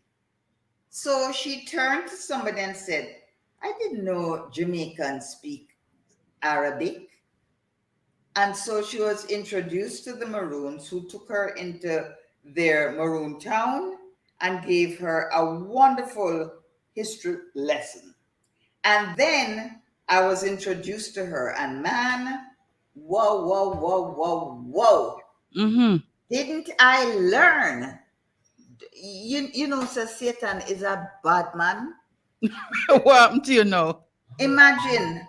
So she turned to somebody and said, I didn't know Jamaicans speak Arabic. And so she was introduced to the Maroons, who took her into their Maroon town and gave her a wonderful history lesson. And then I was introduced to her, and man, whoa. Mm-hmm. Didn't I learn? You know, so Satan is a bad man. What happened to you now? Imagine,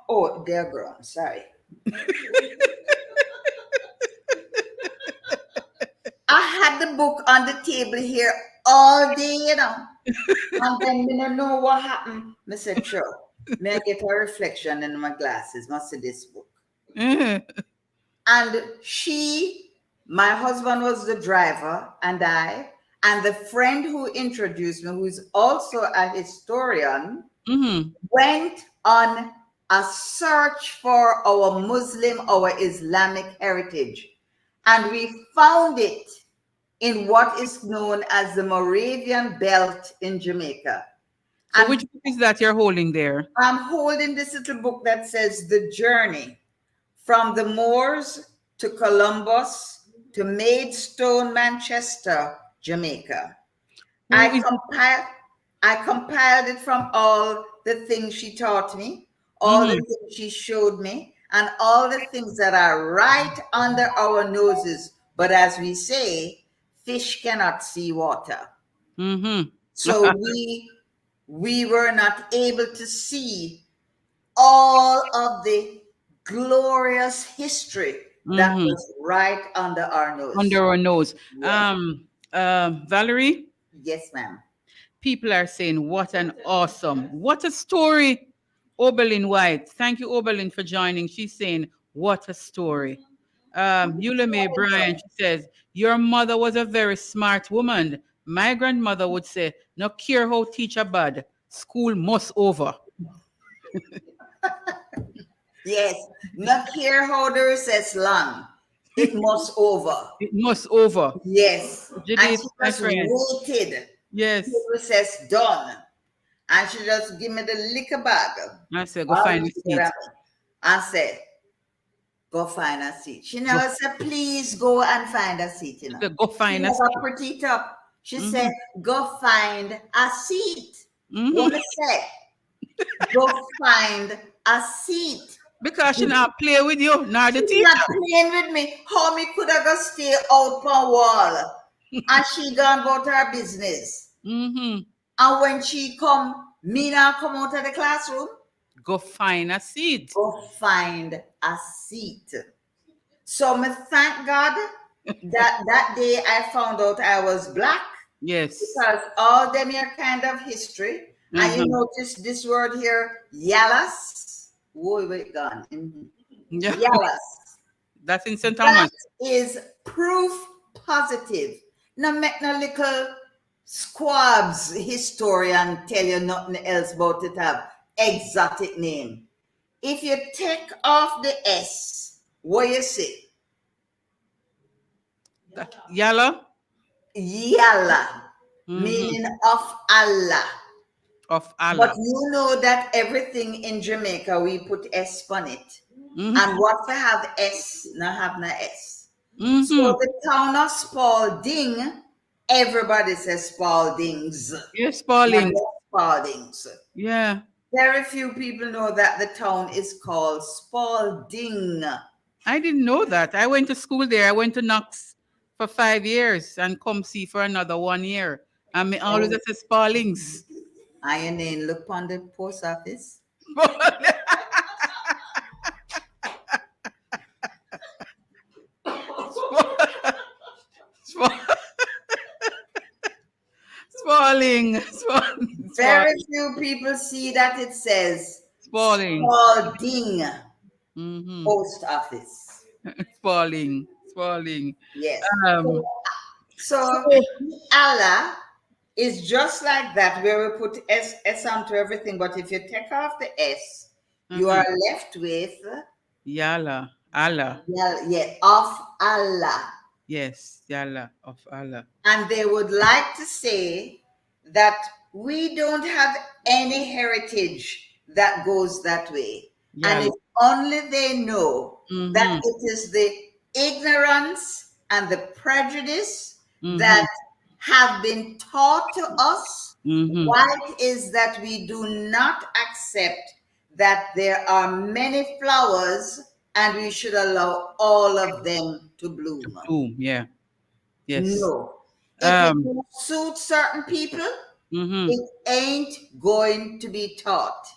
oh, they're grown, sorry. I had the book on the table here all day, you know. And then I don't know what happened. I said, sure. May I get a reflection in my glasses? Must see this book. Mm-hmm. And my husband was the driver, and the friend who introduced me, who is also a historian, Mm-hmm. went on a search for our Islamic heritage. And we found it in what is known as the Moravian Belt in Jamaica. So And which book is that you're holding there? I'm holding this little book that says The Journey from the Moors to Columbus to Maidstone, Manchester, Jamaica. I compiled it from all the things she taught me, all the things she showed me, and all the things that are right under our noses. But as we say, fish cannot see water. Mm-hmm. So we were not able to see all of the glorious history that was right under our nose. Under our nose. Yes. Valerie? Yes, ma'am. People are saying, what a story. Oberlin White. Thank you, Oberlin, for joining. She's saying, what a story. Eula May Bryan, she says, your mother was a very smart woman. My grandmother would say, no care how teacher bad, school must over. Yes, no care how the recess long, it must over. It must over. Yes. Judith, and she my just friend. waited. Yes. The recess done. And she just give me the liquor bag. I said, go find a seat. And said, go find a seat. She never said, please go and find a seat. You know. Said, go find she a seat. Pretty it up. She said, go find a seat. What I said? Go find a seat. Because she not play with you, nor the teacher. Not playing with me. How me could have just stay out on wall? And she gone about her business. And when she come, me now come out of the classroom. Go find a seat. Go find a seat. So me thank God that day I found out I was black. Yes. Because all them here kind of history. And you notice this word here, Yalas. Whoa, wait, gone. Yeah. Yalas. That's in St. Thomas. That is proof positive. Now make no little squabs historian tell you nothing else about it have exotic name. If you take off the S, what you see? Yalla? Yalla, meaning of Allah. Of Allah. But you know that everything in Jamaica, we put S on it. And what we have S, now have no S. So the town of Spalding, everybody says Spaldings. Yes, Spalding. Spaldings. Yeah. Very few people know that the town is called Spalding. I didn't know that. I went to school there. I went to Knox for 5 years and come see for another 1 year. And me always say Spaldings. I ain't look on the post office. Spalding. Very few people see that it says Spalding. Post office. Spalding. Yes. Um, so Allah is just like that, where we put S onto everything. But if you take off the S, you are left with Yalla. Allah. of Allah. Yes. Yalla of Allah. And they would like to say that we don't have any heritage that goes that way. And Yalla. if only they know that it is the ignorance and the prejudice that have been taught to us, why it is that we do not accept that there are many flowers and we should allow all of them to bloom. Boom. Yeah. Yes. No. If it don't suit certain people, it ain't going to be taught.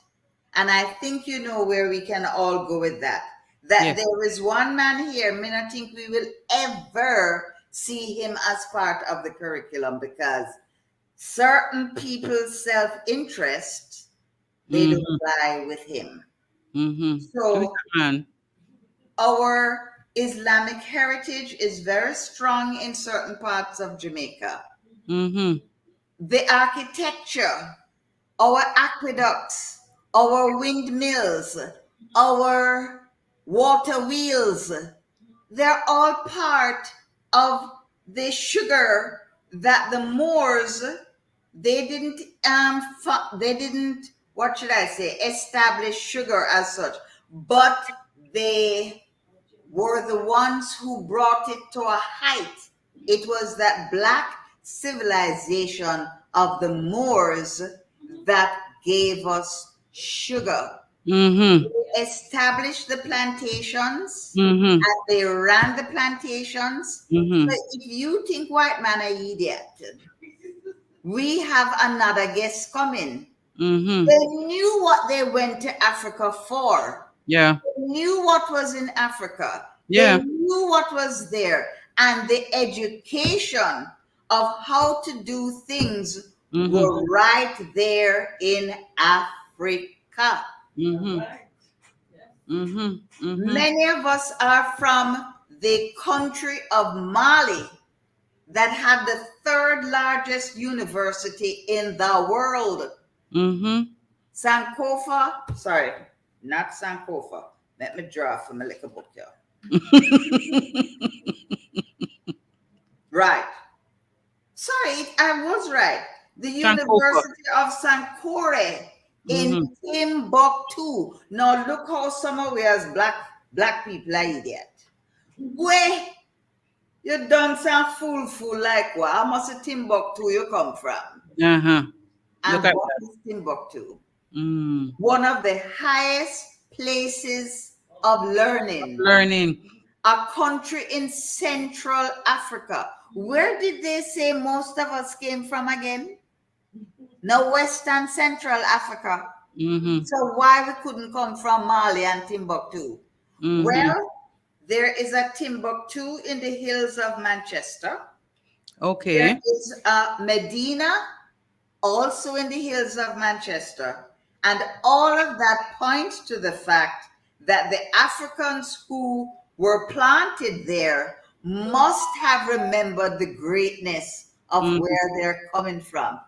And I think you know where we can all go with that. That Yes. there is one man here, I don't think we will ever see him as part of the curriculum, because certain people's self-interest, they don't lie with him. So Man. our Islamic heritage is very strong in certain parts of Jamaica. The architecture, our aqueducts, our windmills, our water wheels, they're all part of the sugar that the Moors, they didn't what should I say, establish sugar as such, but they were the ones who brought it to a height. It was that black civilization of the Moors that gave us sugar. They established the plantations and they ran the plantations. So if you think white man are idiot, we have another guest coming. They knew what they went to Africa for. Yeah. They knew what was in Africa. Yeah. They knew what was there. And the education of how to do things were right there in Africa. Many of us are from the country of Mali that had the third largest university in the world. Sankofa, sorry, not Sankofa. Let me draw from a little book here. Right. Sorry, I was right. The University of Sankore in Timbuktu. Now look how some of us black people are idiot. Where you done some fool like what? How much of Timbuktu you come from? And what is Timbuktu? One of the highest places of learning. A country in Central Africa. Where did they say most of us came from again? No, Western Central Africa. So why we couldn't come from Mali and Timbuktu? Well, there is a Timbuktu in the hills of Manchester. Okay. There is a Medina also in the hills of Manchester. And all of that points to the fact that the Africans who were planted there must have remembered the greatness of where they're coming from.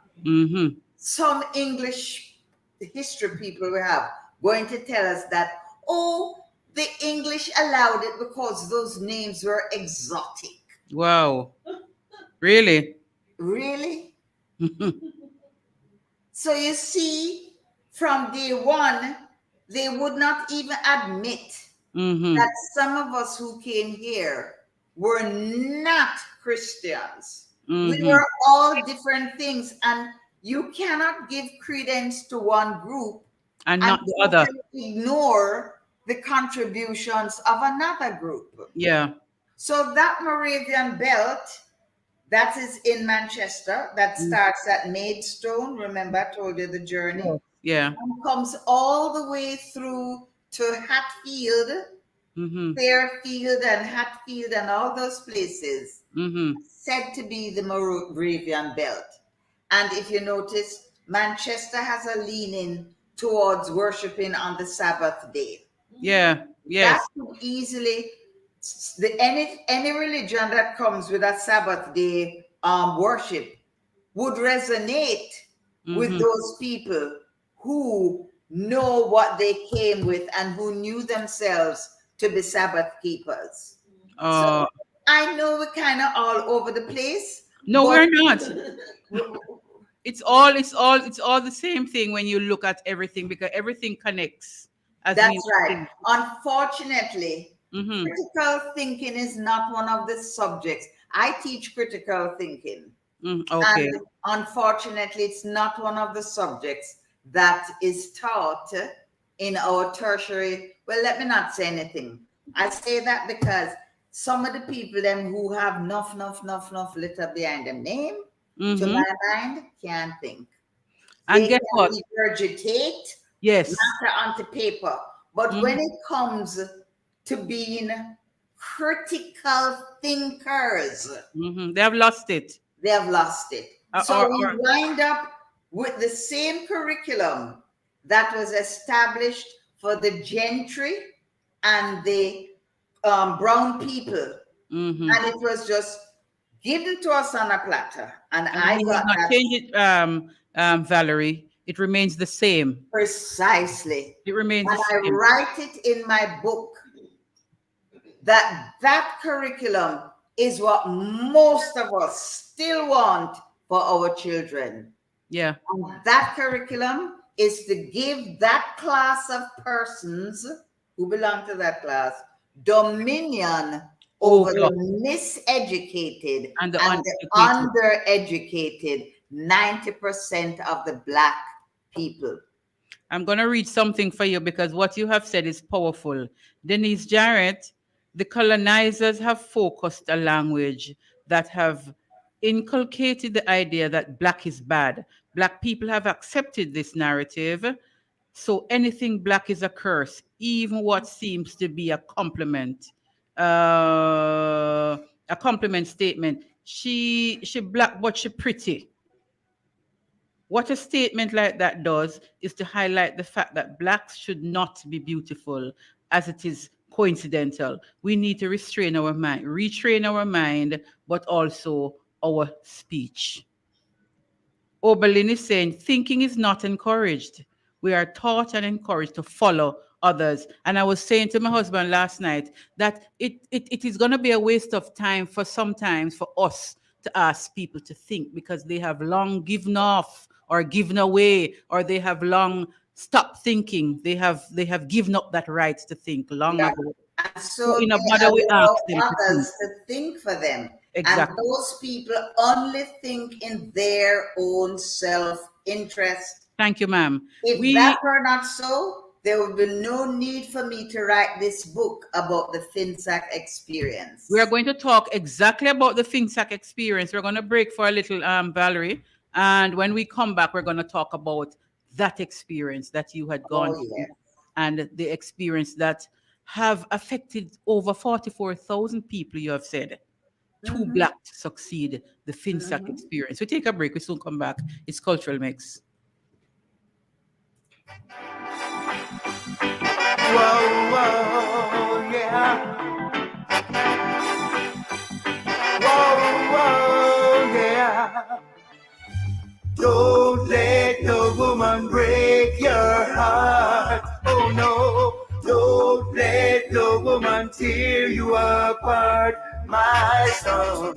Some English history people we have going to tell us that, oh, the English allowed it because those names were exotic. Wow. Really? Really? So you see, from day one, they would not even admit that some of us who came here were not Christians. We were all different things, and you cannot give credence to one group and not the other. Ignore the contributions of another group. Yeah. So that Moravian belt that is in Manchester, that starts at Maidstone. Remember, I told you the journey. Yeah. And comes all the way through to Hatfield, Fairfield and Hatfield and all those places, said to be the Moravian belt. And if you notice, Manchester has a leaning towards worshiping on the Sabbath day. Yeah. Yes. That could easily, any religion that comes with a Sabbath day worship would resonate with those people who know what they came with and who knew themselves to be Sabbath keepers. So I know we're kind of all over the place. No, we're not. It's all the same thing when you look at everything, because everything connects. That's right. Unfortunately, critical thinking is not one of the subjects. I teach critical thinking. Okay. And unfortunately, it's not one of the subjects that is taught in our tertiary. Well, let me not say anything. I say that because some of the people them who have enough letter behind their name, to my mind, can't think. And they guess what? Regurgitate matter onto paper. But when it comes to being critical thinkers, they have lost it. They have lost it. So we wind up with the same curriculum that was established for the gentry and the brown people. And it was just given to us on a platter. And I got that. Change it, Valerie. It remains the same. Precisely. It remains and the same. I write it in my book that curriculum is what most of us still want for our children. Yeah. And that curriculum is to give that class of persons who belong to that class dominion over the miseducated and the undereducated 90% of the Black people. I'm going to read something for you because what you have said is powerful. Denise Jarrett, the colonizers have focused a language that have inculcated the idea that Black is bad. Black people have accepted this narrative. So anything Black is a curse, even what seems to be a compliment statement. She Black, but she pretty. What a statement like that does is to highlight the fact that Blacks should not be beautiful, as it is coincidental. We need to restrain our mind, retrain our mind, but also our speech. Oberlin is saying, thinking is not encouraged. We are taught and encouraged to follow others. And I was saying to my husband last night that it is going to be a waste of time for sometimes for us to ask people to think, because they have long given off or given away, or they have long stopped thinking. They have given up that right to think long ago. And so in a matter we ask them others to think for them. Exactly. And those people only think in their own self-interest. Thank you, ma'am. If that were not so, there would be no need for me to write this book about the FinSAC experience. We are going to talk exactly about the FinSAC experience. We're going to break for a little, Valerie. And when we come back, we're going to talk about that experience that you had gone through and the experience that have affected over 44,000 people, you have said. Too Black to succeed, the FinSAC experience. We take a break. We soon come back. It's Cultural Mix. Whoa, whoa, yeah. Whoa, whoa, yeah. Don't let no woman break your heart. Oh no, don't let no woman tear you apart, my son.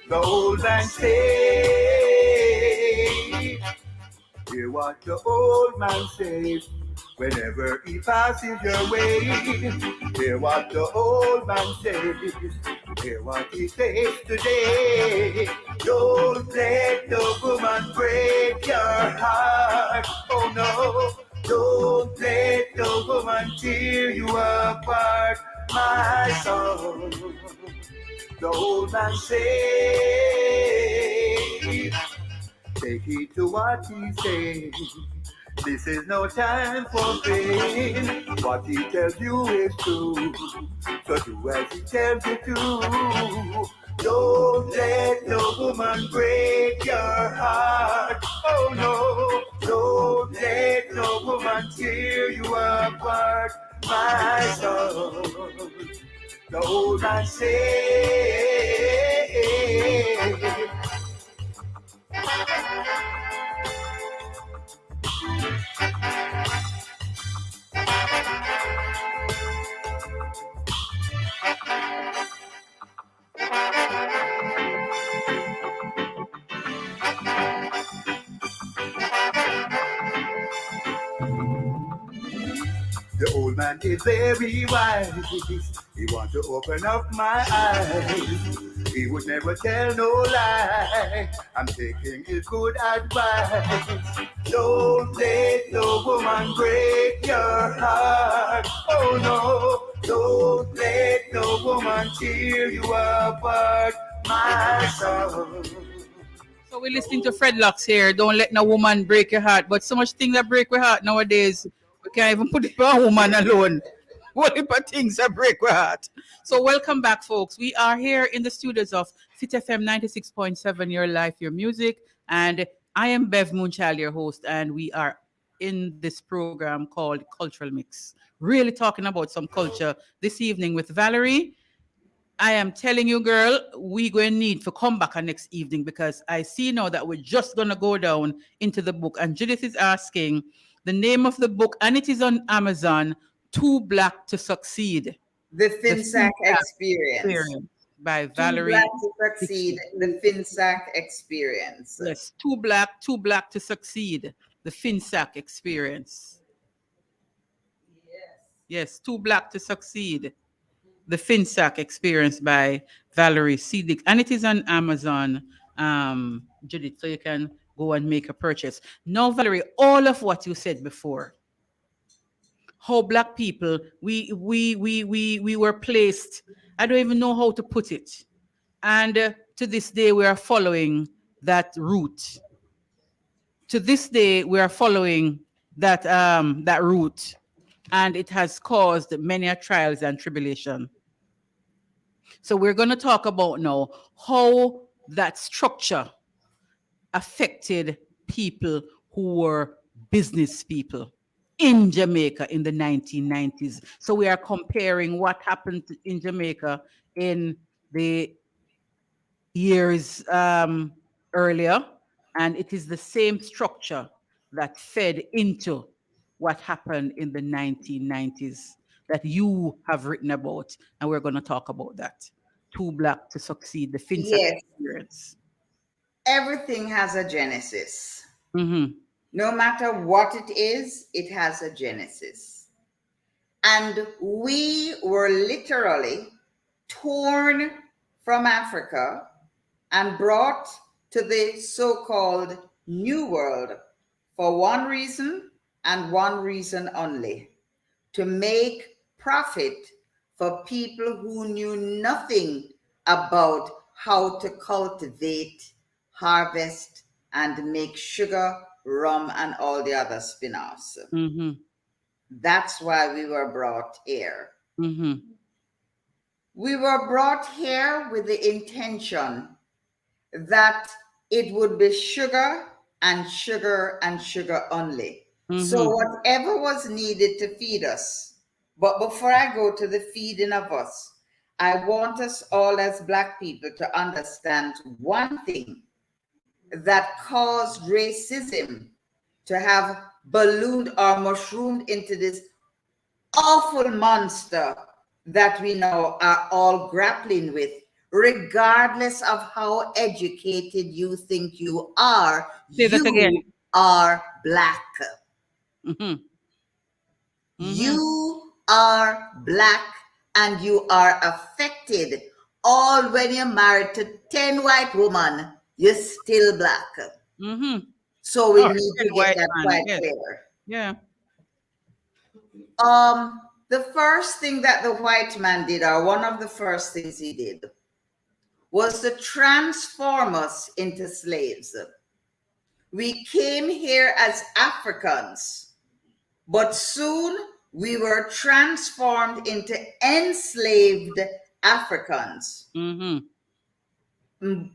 The old man say, hear what the old man says. Whenever he passes your way, hear what the old man says. Hear what he says today. Don't let the woman break your heart. Oh no, don't let the woman tear you apart, my son. The old man says, take heed to what he says. This is no time for pain. What he tells you is true, so do as he tells you to. Don't let no woman break your heart. Oh no, don't let no woman tear you apart, my son. The old man says, man is very wise. He want to open up my eyes. He would never tell no lie. I'm taking his good advice. Don't let no woman break your heart. Oh no, don't let no woman tear you apart, my son. So we're listening to Fred Locks here. Don't let no woman break your heart. But so much things that break your heart nowadays, we can't even put it on a woman alone. What if things that break your heart? So welcome back, folks. We are here in the studios of Fit FM 96.7, Your Life, Your Music. And I am Bev Moonchild, your host. And we are in this program called Cultural Mix. Really talking about some culture this evening with Valerie. I am telling you, girl, we're going to need to come back next evening because I see now that we're just going to go down into the book. And Judith is asking the name of the book, and it is on Amazon, Too Black to Succeed. The FinSAC Experience. By Valerie. Too Black to Succeed, the FinSAC Experience. Yes, Too Black to Succeed, the FinSAC Experience. Yes, Too Black to Succeed. The FinSAC Experience by Valerie Seedick. And it is on Amazon, Judith, so you can go and make a purchase. Now, Valerie, all of what you said before, how Black people, we were placed, I don't even know how to put it. And to this day, we are following that route. To this day, we are following that route. And it has caused many trials and tribulation. So we're going to talk about now how that structure affected people who were business people in Jamaica in the 1990s. So we are comparing what happened in Jamaica in the years earlier, and it is the same structure that fed into what happened in the 1990s that you have written about, and we're going to talk about that. Too Black to Succeed, the FinSAC Experience. Everything has a genesis. Mm-hmm. No matter what it has a genesis. And we were literally torn from Africa and brought to the so-called New World for one reason and one reason only: to make profit for people who knew nothing about how to cultivate, harvest, and make sugar, rum, and all the other spin-offs. Mm-hmm. That's why we were brought here. Mm-hmm. We were brought here with the intention that it would be sugar and sugar and sugar only. Mm-hmm. So whatever was needed to feed us. But before I go to the feeding of us, I want us all as Black people to understand one thing that caused racism to have ballooned or mushroomed into this awful monster that we now are all grappling with, regardless of how educated you think you are. Say that again. You are Black. Mm-hmm. Mm-hmm. You are Black, and you are affected. All when you're married to 10 white women, you're still Black. Mm-hmm. So we need to get that quite clear. Yeah. The first thing that the white man did, or one of the first things he did, was to transform us into slaves. We came here as Africans, but soon we were transformed into enslaved Africans. Mm-hmm.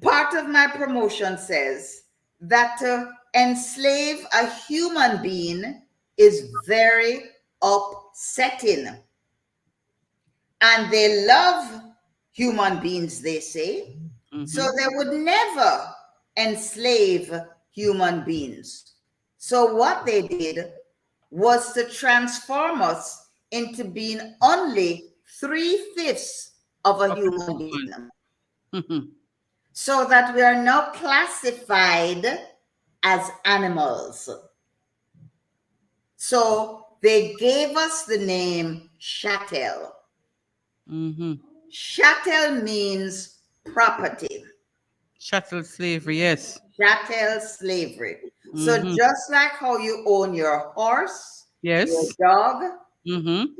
Part of my promotion says that to enslave a human being is very upsetting. And they love human beings, they say. Mm-hmm. So they would never enslave human beings. So what they did was to transform us into being only 3/5 of a human being. Mm-hmm. So that we are now classified as animals. So they gave us the name chattel. Mm-hmm. Chattel means property. Chattel slavery, yes. Chattel slavery. So Mm-hmm. just like how you own your horse, Yes. your dog, Mm-hmm.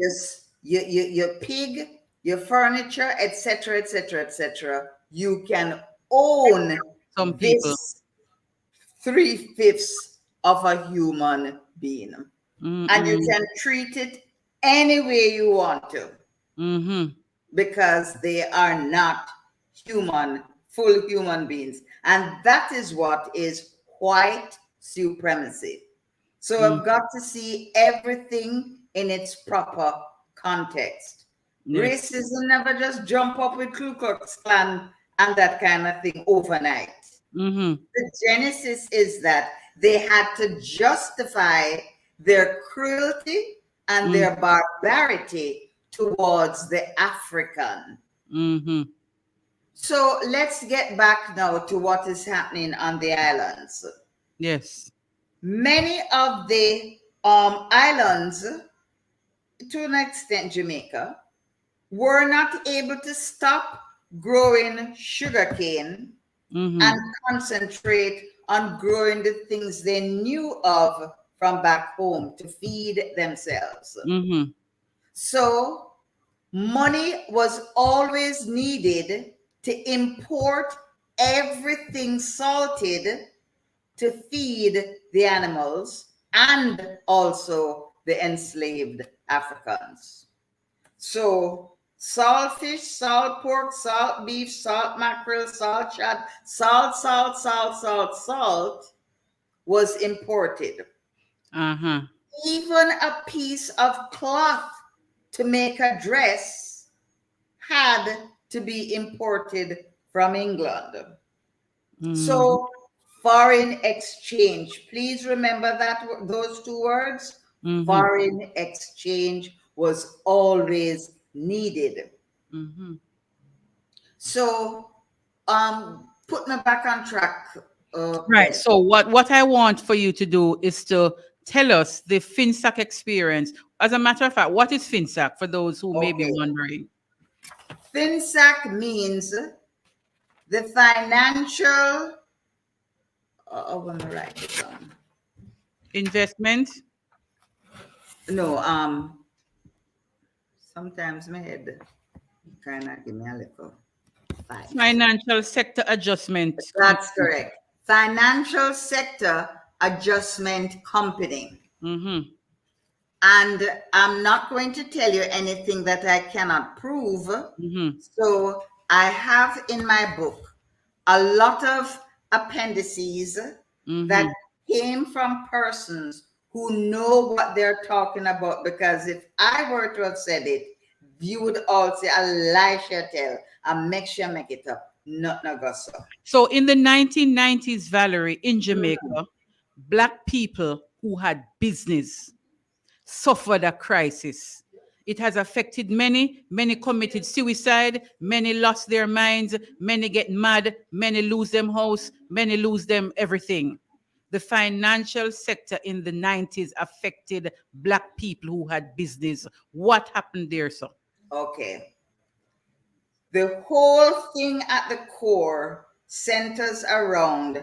your pig, your furniture, etc., etc., etc., you can own Some people. this 3/5 of a human being. And you can treat it any way you want to, because they are not full human beings. And that is what is white supremacy. So I've got to see everything in its proper context. Yes. Racism never just jump up with Ku Klux Klan and that kind of thing overnight. The genesis is that they had to justify their cruelty and their barbarity towards the African. So let's get back now to what is happening on the islands. Yes. Many of the islands, to an extent Jamaica, were not able to stop growing sugarcane and concentrate on growing the things they knew of from back home to feed themselves. So money was always needed to import everything salted to feed the animals and also the enslaved Africans. So salt fish, salt pork, salt beef, salt mackerel, salt shad, salt was imported. Even a piece of cloth to make a dress had to be imported from England. So foreign exchange, please remember that those two words. Foreign exchange was always needed. So put me back on track. Right. So what I want for you to do is to tell us the FinSAC experience. As a matter of fact, what is FinSAC for those who may be wondering? FinSAC means the financial, I'm going to write it down. Investment? No, sometimes my head kind of give me a little fight. Financial sector adjustment. That's correct. Financial sector adjustment company. And I'm not going to tell you anything that I cannot prove. So I have in my book a lot of appendices that came from persons who know what they're talking about, because if I were to have said it, you would all say, Elisha tell, and make sure make it up. Not Nagoso. So in the 1990s, Valerie, in Jamaica, Black people who had business suffered a crisis. It has affected many. Many committed suicide. Many lost their minds. Many get mad. Many lose them house. Many lose them everything. The financial sector in the 90s affected Black people who had business. What happened there, sir? Okay. The whole thing at the core centers around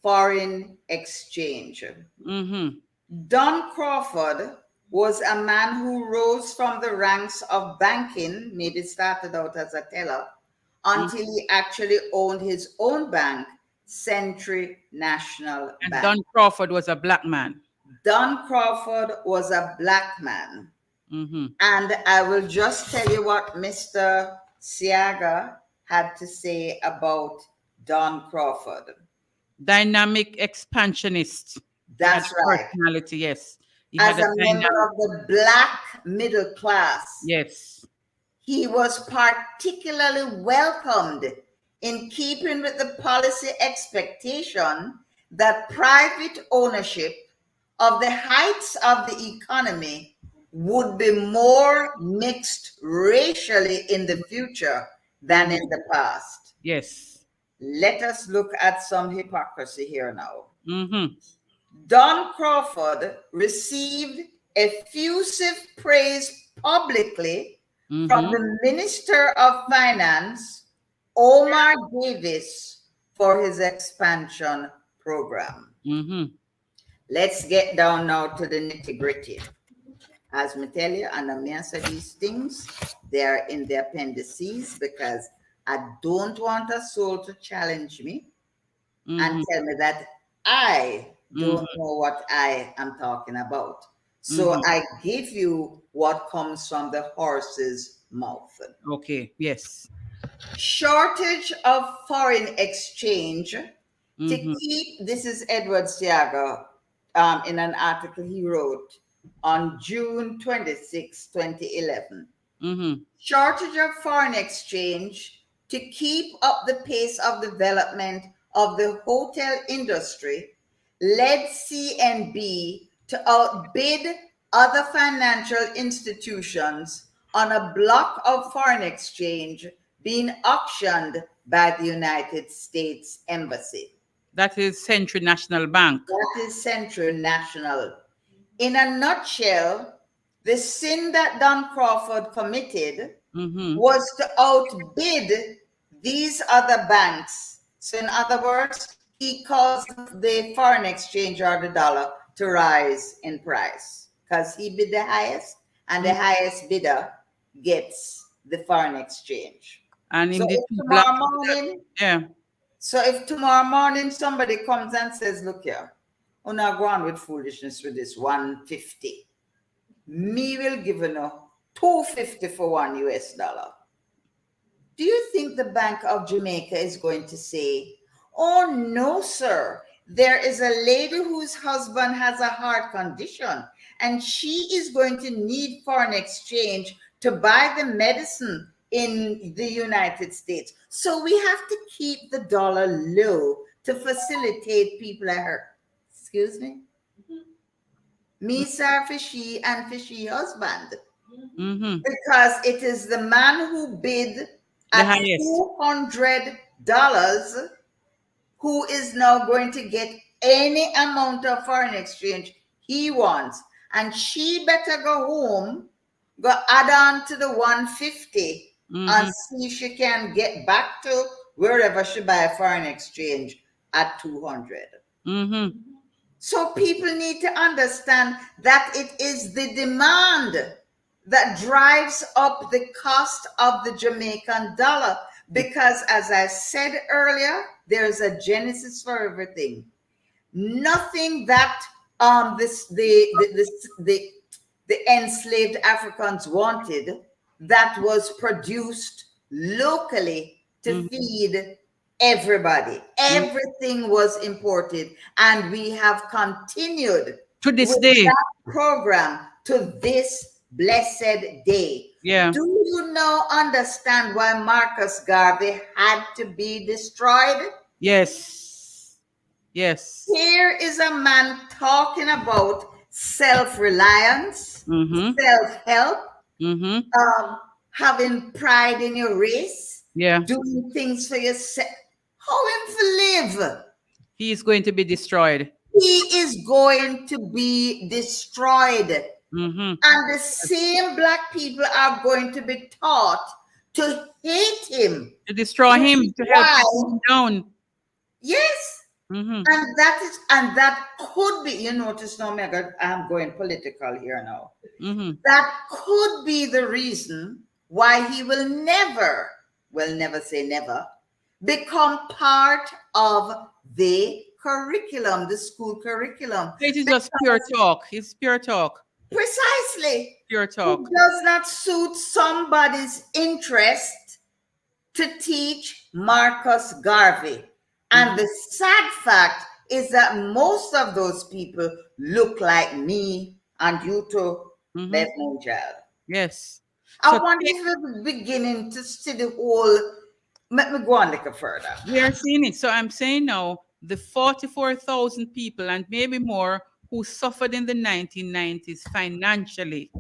foreign exchange. Don Crawford was a man who rose from the ranks of banking, maybe started out as a teller, until he actually owned his own bank, Century National And Bank. Don Crawford was a Black man. Don Crawford was a Black man. And I will just tell you what Mr. Siaga had to say about Don Crawford. Dynamic expansionist. That's right. Personality, yes. As a member of the Black middle class. Yes. He was particularly welcomed in keeping with the policy expectation that private ownership of the heights of the economy would be more mixed racially in the future than in the past. Yes. Let us look at some hypocrisy here now. Don Crawford received effusive praise publicly from Mm-hmm. the Minister of Finance, Omar Davis, for his expansion program. Mm-hmm. Let's get down now to the nitty-gritty. As me tell you, and I answer these things, they are in the appendices because I don't want a soul to challenge me and tell me that I don't know what I am talking about. So I give you what comes from the horse's mouth. Okay. Yes. Shortage of foreign exchange to keep, this is Edward Siaga in an article he wrote on June 26, 2011. Shortage of foreign exchange to keep up the pace of development of the hotel industry led CNB to outbid other financial institutions on a block of foreign exchange being auctioned by the United States Embassy. That is Central National Bank. That is Central National. In a nutshell, the sin that Don Crawford committed was to outbid these other banks. So in other words, he caused the foreign exchange or the dollar to rise in price because he bid the highest, and the highest bidder gets the foreign exchange. And So in the if two tomorrow black, morning, yeah. so if tomorrow morning somebody comes and says, look here, I'm not going with foolishness with this 150. Me will give you $250 for $1. Do you think the Bank of Jamaica is going to say, oh no, sir, there is a lady whose husband has a heart condition and she is going to need foreign exchange to buy the medicine in the United States. So we have to keep the dollar low to facilitate people like her. Excuse me? Me, sir, fishy and fishy husband. Because it is the man who bid at $200 who is now going to get any amount of foreign exchange he wants. And she better go home, go add on to the 150 and see if she can get back to wherever she buy foreign exchange at 200. So people need to understand that it is the demand that drives up the cost of the Jamaican dollar. Because as I said earlier, there's a genesis for everything. Nothing that the enslaved Africans wanted that was produced locally to feed everybody. Everything was imported, and we have continued to this with day that program to this blessed day. Yeah. Do you now understand why Marcus Garvey had to be destroyed? Yes. Yes. Here is a man talking about self-reliance, self-help, having pride in your race, doing things for yourself. How him to live? He is going to be destroyed. He is going to be destroyed. And the same black people are going to be taught to hate him. To destroy him, to help him down. Yes. And that could be, you notice now, Megan, I'm going political here now. That could be the reason why he will never say never, become part of the curriculum, the school curriculum. It is just pure talk. It's pure talk. Precisely. Pure talk. It does not suit somebody's interest to teach Marcus Garvey. And the sad fact is that most of those people look like me and you too, Bev Moonchild. Yes. I wonder if we're beginning to see the whole. Let me go on a little further. We are seeing it. So I'm saying now, the 44,000 people and maybe more who suffered in the 1990s financially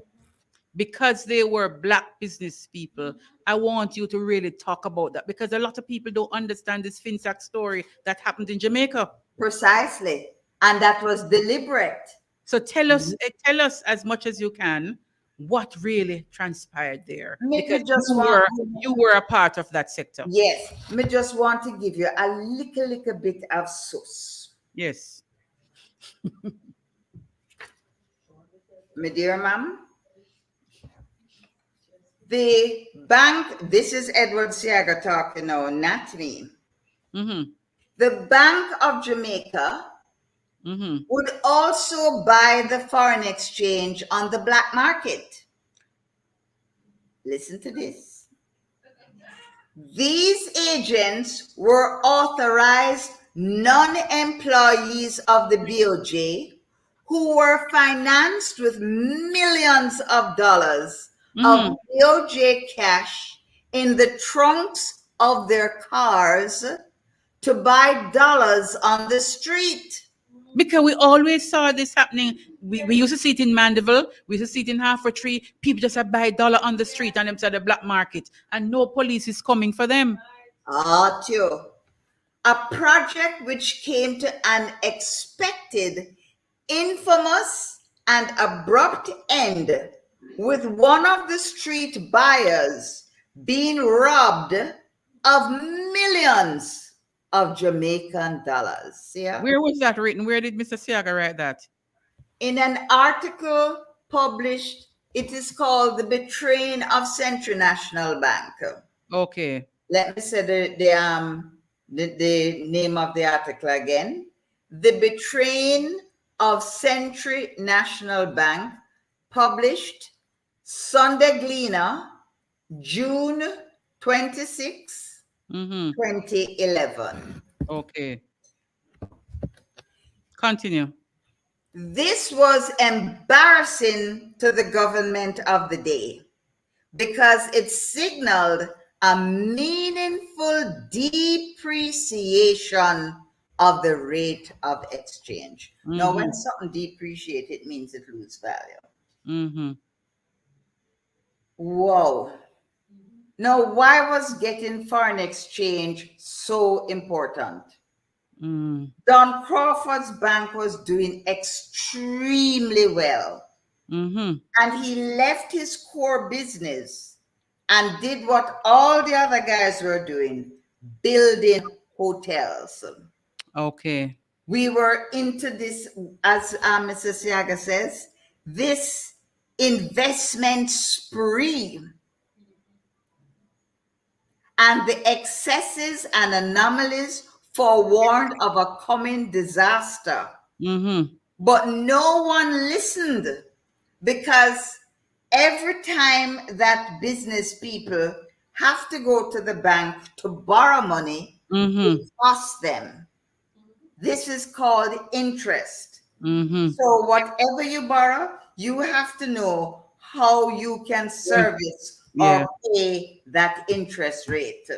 because they were black business people. I want you to really talk about that because a lot of people don't understand this FinSac story that happened in Jamaica. Precisely. And that was deliberate. So tell us as much as you can what really transpired there, Me because just you want, were a part of that sector. yes, me just want to give you a little bit of sauce. Yes. My dear ma'am, the bank, this is Edward Siaga talking now, not me. Mm-hmm. The Bank of Jamaica Mm-hmm. would also buy the foreign exchange on the black market. Listen to this. These agents were authorized non-employees of the BOJ who were financed with millions of dollars of BOJ cash in the trunks of their cars to buy dollars on the street. Because we always saw this happening. We used to see it in Mandeville. We used to see it in Half-Tree. People just buy $1 on the street and them to the black market, and no police is coming for them. Too. A project which came to an expected, infamous, and abrupt end, with one of the street buyers being robbed of millions of Jamaican dollars. Yeah? Where was that written? Where did Mr. Siaga write that? In an article published, it is called The Betraying of Century National Bank. Okay. Let me say the name of the article again. The Betraying of Century National Bank, published Sunday Gleaner, June 26, 2011. Okay. Continue. This was embarrassing to the government of the day because it signaled a meaningful depreciation of the rate of exchange. Now, when something depreciates, it means it loses value. Whoa. Now, why was getting foreign exchange so important? Don Crawford's bank was doing extremely well. And he left his core business and did what all the other guys were doing, building hotels. Okay. We were into this, as Mr. Siaga says, this investment spree. And the excesses and anomalies forewarned of a coming disaster. But no one listened, because every time that business people have to go to the bank to borrow money, it costs them. This is called interest. So whatever you borrow, you have to know how you can service or pay that interest rate.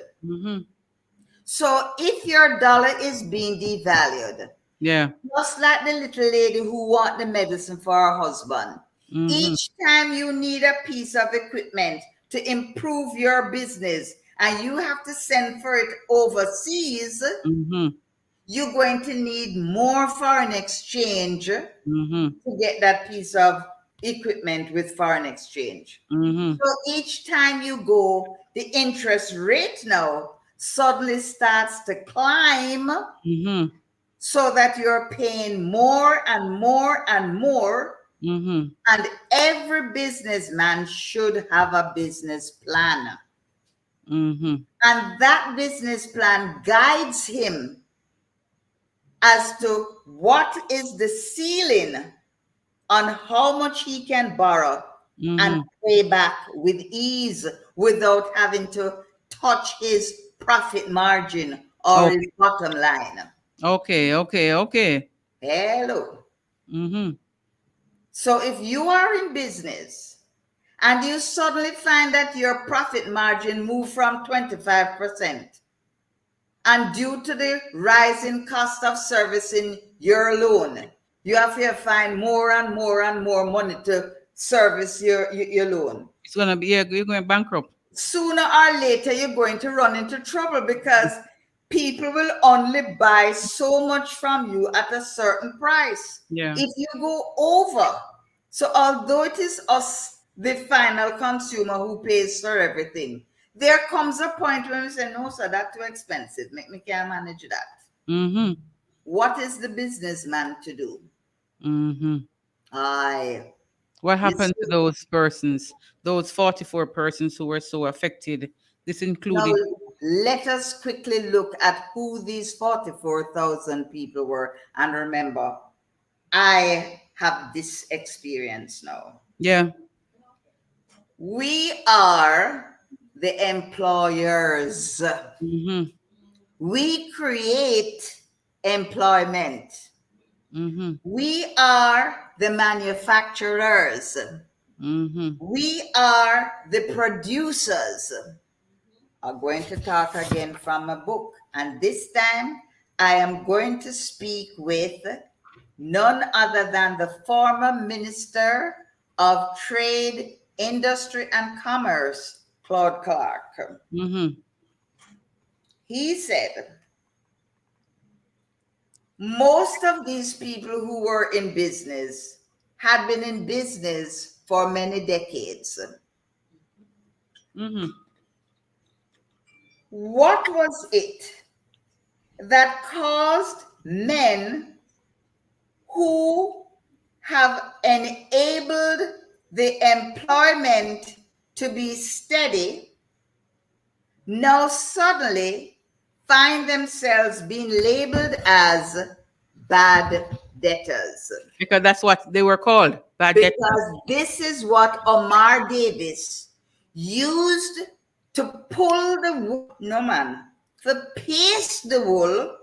So if your dollar is being devalued, just like the little lady who want the medicine for her husband, each time you need a piece of equipment to improve your business and you have to send for it overseas, you're going to need more foreign exchange to get that piece of equipment with foreign exchange. So each time you go, the interest rate now suddenly starts to climb, so that you're paying more and more and more. And every businessman should have a business plan. And that business plan guides him as to what is the ceiling on how much he can borrow and pay back with ease without having to touch his profit margin or his bottom line. Okay. Hello. So if you are in business and you suddenly find that your profit margin moved from 25%, and due to the rising cost of servicing your loan, you have to find more and more and more money to service your loan. It's going to be, you're going bankrupt. Sooner or later, you're going to run into trouble, because people will only buy so much from you at a certain price. Yeah. If you go over, so although it is us, the final consumer, who pays for everything, there comes a point when we say, no, sir, that's too expensive. Me can't manage that. Mm-hmm. What is the businessman to do? Mm-hmm. This What happened to is- those persons, those 44 persons who were so affected? This Now, included. let us quickly look at who these 44,000 people were. And remember, I have this experience now. Yeah. We are the employers. Mm-hmm. We create employment. Mm-hmm. We are the manufacturers. Mm-hmm. We are the producers. I'm going to talk again from a book, and this time I am going to speak with none other than the former Minister of Trade, Industry and Commerce, Claude Clark. Mm-hmm. He said, most of these people who were in business had been in business for many decades. Mm-hmm. What was it that caused men who have enabled the employment to be steady now suddenly find themselves being labeled as bad debtors? Because that's what they were called. Bad debt. Because this is what Omar Davis used to pull the wool, to paste the wool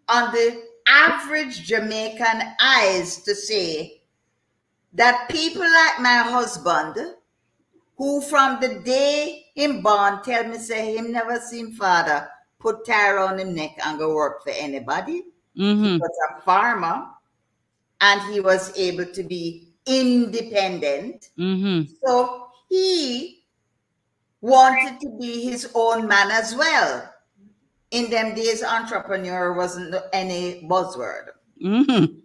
on the average Jamaican eyes, to say that people like my husband, who from the day him born tell me say him never seen father put tie around him neck and go work for anybody. Mm-hmm. He was a farmer and he was able to be independent. Mm-hmm. So he wanted to be his own man as well. In them days, entrepreneur wasn't any buzzword. Mm-hmm.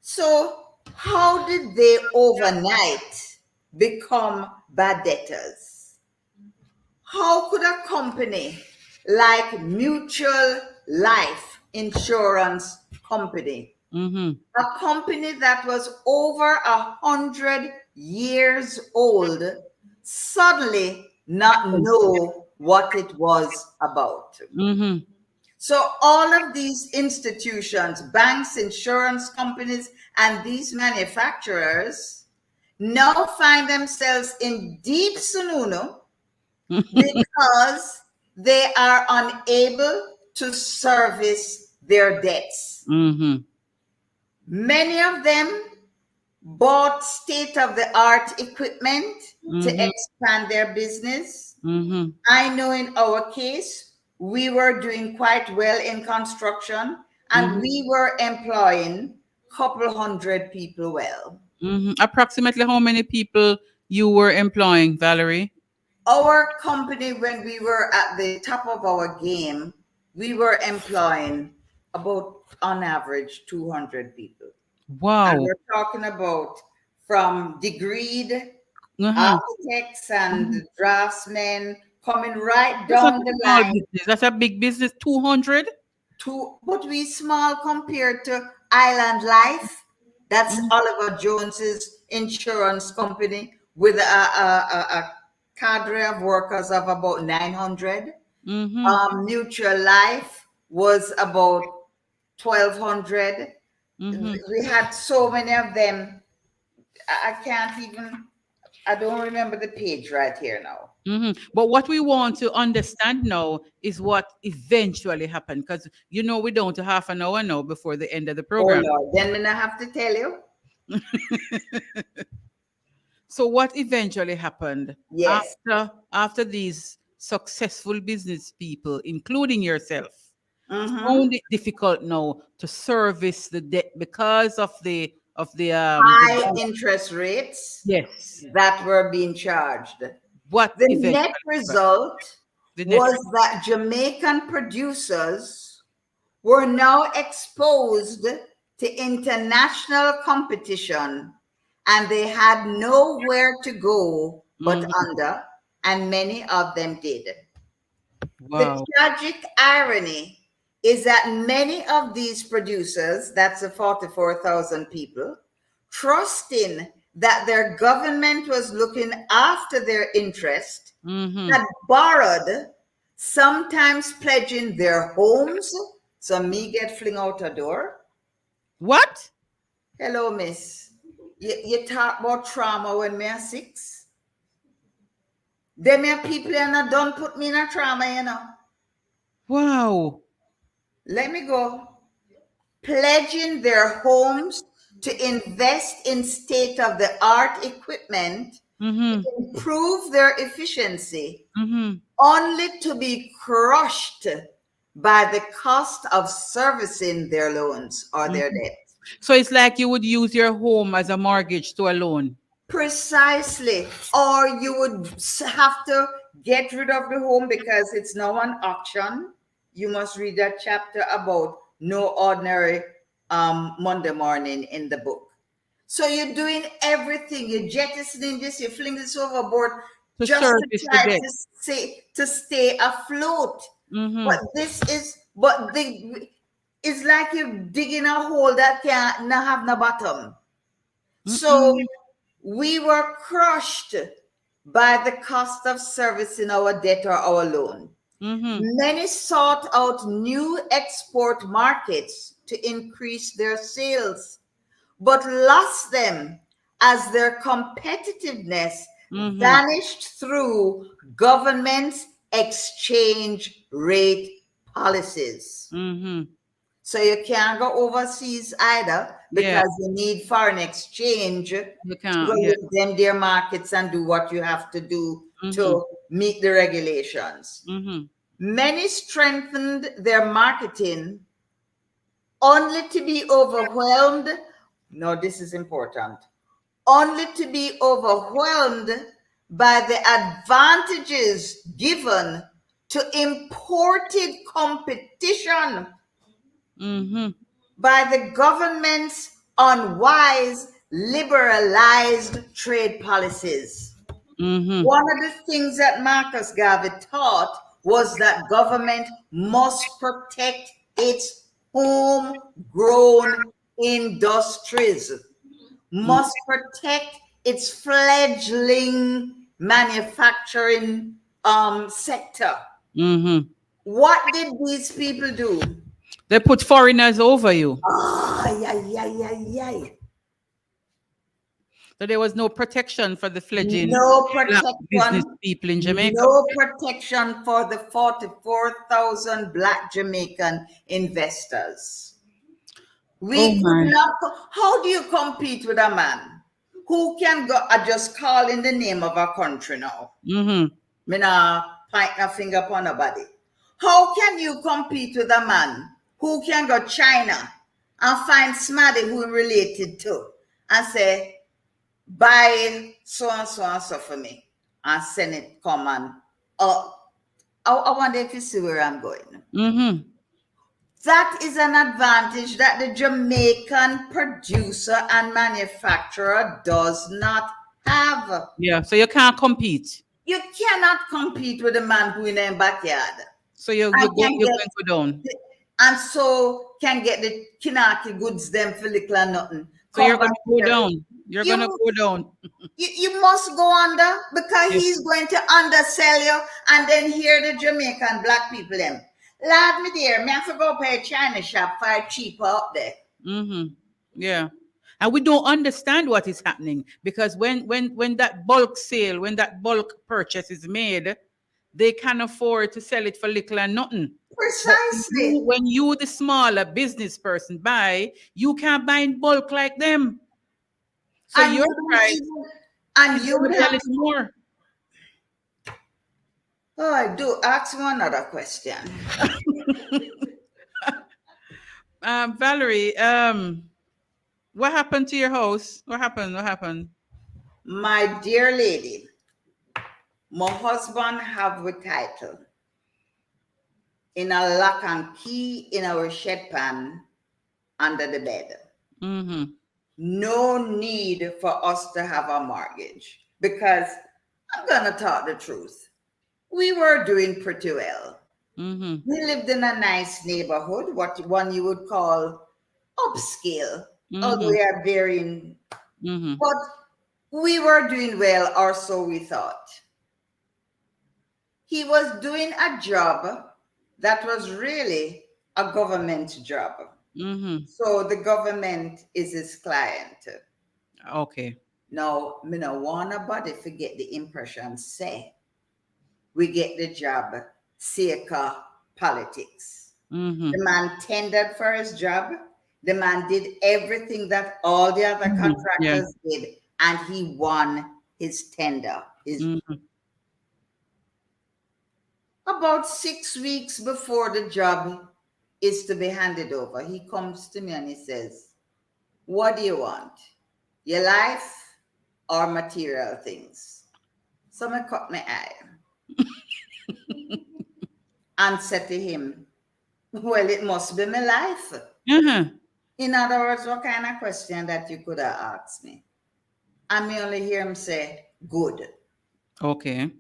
So how did they overnight become bad debtors? How could a company like Mutual Life Insurance Company, Mm-hmm. a company that was over 100 years old, suddenly not know what it was about? Mm-hmm. So all of these institutions, banks, insurance companies, and these manufacturers now find themselves in deep sununu because they are unable to service their debts. Mm-hmm. Many of them bought state-of-the-art equipment to expand their business. Mm-hmm. I know in our case, we were doing quite well in construction and we were employing a couple hundred people well. Mm-hmm. Approximately how many people you were employing, Valerie? Our company, when we were at the top of our game, we were employing about, on average, 200 people. Wow. And we're talking about from degreed architects and draftsmen coming right down the line. Business. That's a big business. 200. But we small compared to Island Life. That's Oliver Jones's insurance company with a cadre of workers of about 900. Mutual Life was about 1,200. We had so many of them. I don't remember the page right here now. But what we want to understand now is what eventually happened, because we're down to half an hour now before the end of the program. Oh Lord, then I have to tell you. So what eventually happened after these successful business people, including yourself, found it difficult now to service the debt because of the high interest rates yes that were being charged. What the net result The next. was that Jamaican producers were now exposed to international competition and they had nowhere to go but under, and many of them did. Wow. The tragic irony is that many of these producers, that's the 44,000 people, trusting that their government was looking after their interest, had borrowed, sometimes pledging their homes. So me get fling out a door. What? Hello, miss. You talk about trauma when me are 6. Them here people and don't put me in a trauma, you know. Wow. Let me go. Pledging their homes to invest in state-of-the-art equipment, improve their efficiency, only to be crushed by the cost of servicing their loans or their debt. So it's like you would use your home as a mortgage to a loan. Precisely. Or you would have to get rid of the home because it's now an auction. You must read that chapter about no ordinary Monday morning in the book. So you're doing everything. You're jettisoning this, you fling this overboard To just service to the try debt. to stay afloat. But it's like you're digging a hole that can't have no bottom. So we were crushed by the cost of servicing our debt or our loan. Many sought out new export markets to increase their sales, but lost them as their competitiveness vanished through government's exchange rate policies. So you can't go overseas either because you need foreign exchange to go with them their markets and do what you have to do to meet the regulations. Many strengthened their marketing only to be overwhelmed. No, this is important. Only to be overwhelmed by the advantages given to imported competition by the government's unwise, liberalized trade policies. One of the things that Marcus Garvey taught was that government must protect its homegrown industries, must protect its fledgling manufacturing sector. What did these people do? They put foreigners over you. So there was no protection for the fledgling black business people in Jamaica. No protection for the 44,000 black Jamaican investors. We could not. How do you compete with a man who can go? I just call in the name of our country now. Me nah point a finger upon nobody. How can you compete with a man who can go China and find somebody who related to and say, buy so and so for me and send it come and I wonder if you see where I'm going. That is an advantage that the Jamaican producer and manufacturer does not have. Yeah, so you can't compete. You cannot compete with a man who in their backyard. So you're going to go down. And so can get the Kinaki goods them for little and nothing. So you're going to go down. You're going to go down. You must go under because he's going to undersell you and then hear the Jamaican black people them. Lad me dear, me have to go pay a China shop for it cheaper up there. Yeah. And we don't understand what is happening because when that bulk sale, when that bulk purchase is made, they can afford to sell it for little and nothing. Precisely. When you, the smaller business person, buy, you can't buy in bulk like them. So and your price, and you would sell it more. Oh, I do. Ask me another question. Valerie, what happened to your house? What happened? My dear lady, my husband have a title. in a lock and key in our shed pan under the bed. Mm-hmm. No need for us to have a mortgage, because I'm going to talk the truth. We were doing pretty well. Mm-hmm. We lived in a nice neighborhood, what one you would call upscale, although we are varying. Mm-hmm. But we were doing well, or so we thought. He was doing a job that was really a government job. Mm-hmm. So the government is his client. Okay. Now, me no want nobody forget the impression, say, we get the job, Seika politics. Mm-hmm. The man tendered for his job. The man did everything that all the other contractors did, and he won his tender. About 6 weeks before the job is to be handed over, he comes to me and he says, what do you want? Your life or material things? So I cut my eye and said to him, well, it must be my life. Mm-hmm. In other words, what kind of question that you could have asked me? I may only hear him say, good. Okay.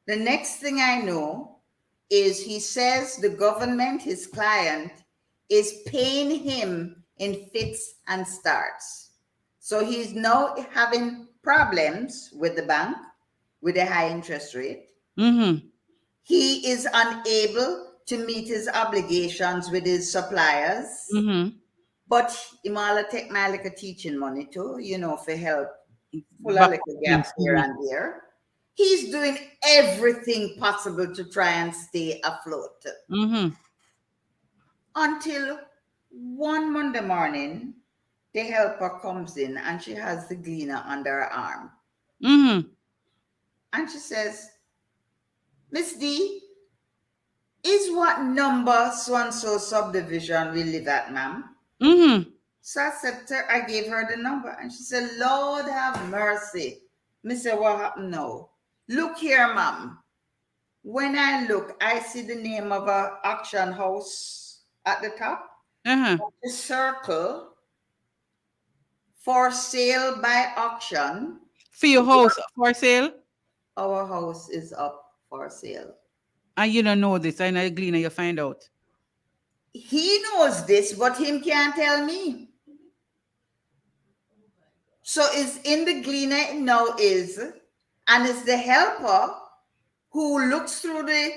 The next thing I know is he says the government, his client, is paying him in fits and starts. So he's now having problems with the bank, with a high interest rate. Mm-hmm. He is unable to meet his obligations with his suppliers. Mm-hmm. But he might take my little teaching money too, for help, full of little gaps here and there. He's doing everything possible to try and stay afloat. Mm-hmm. Until one Monday morning, the helper comes in and she has the gleaner under her arm. Mm-hmm. And she says, Miss D, is what number so-and-so subdivision we live at, ma'am? Mm-hmm. So I said to her, I gave her the number, and she said, Lord have mercy. Me say, what happened now? Look here, ma'am. When I look, I see the name of a auction house at the top. Uh-huh. The circle for sale by auction. For your house for sale? Our house is up for sale. And you don't know this, and I glean and you find out. He knows this, but him can't tell me. So it's in the gleaner now and it's the helper who looks through the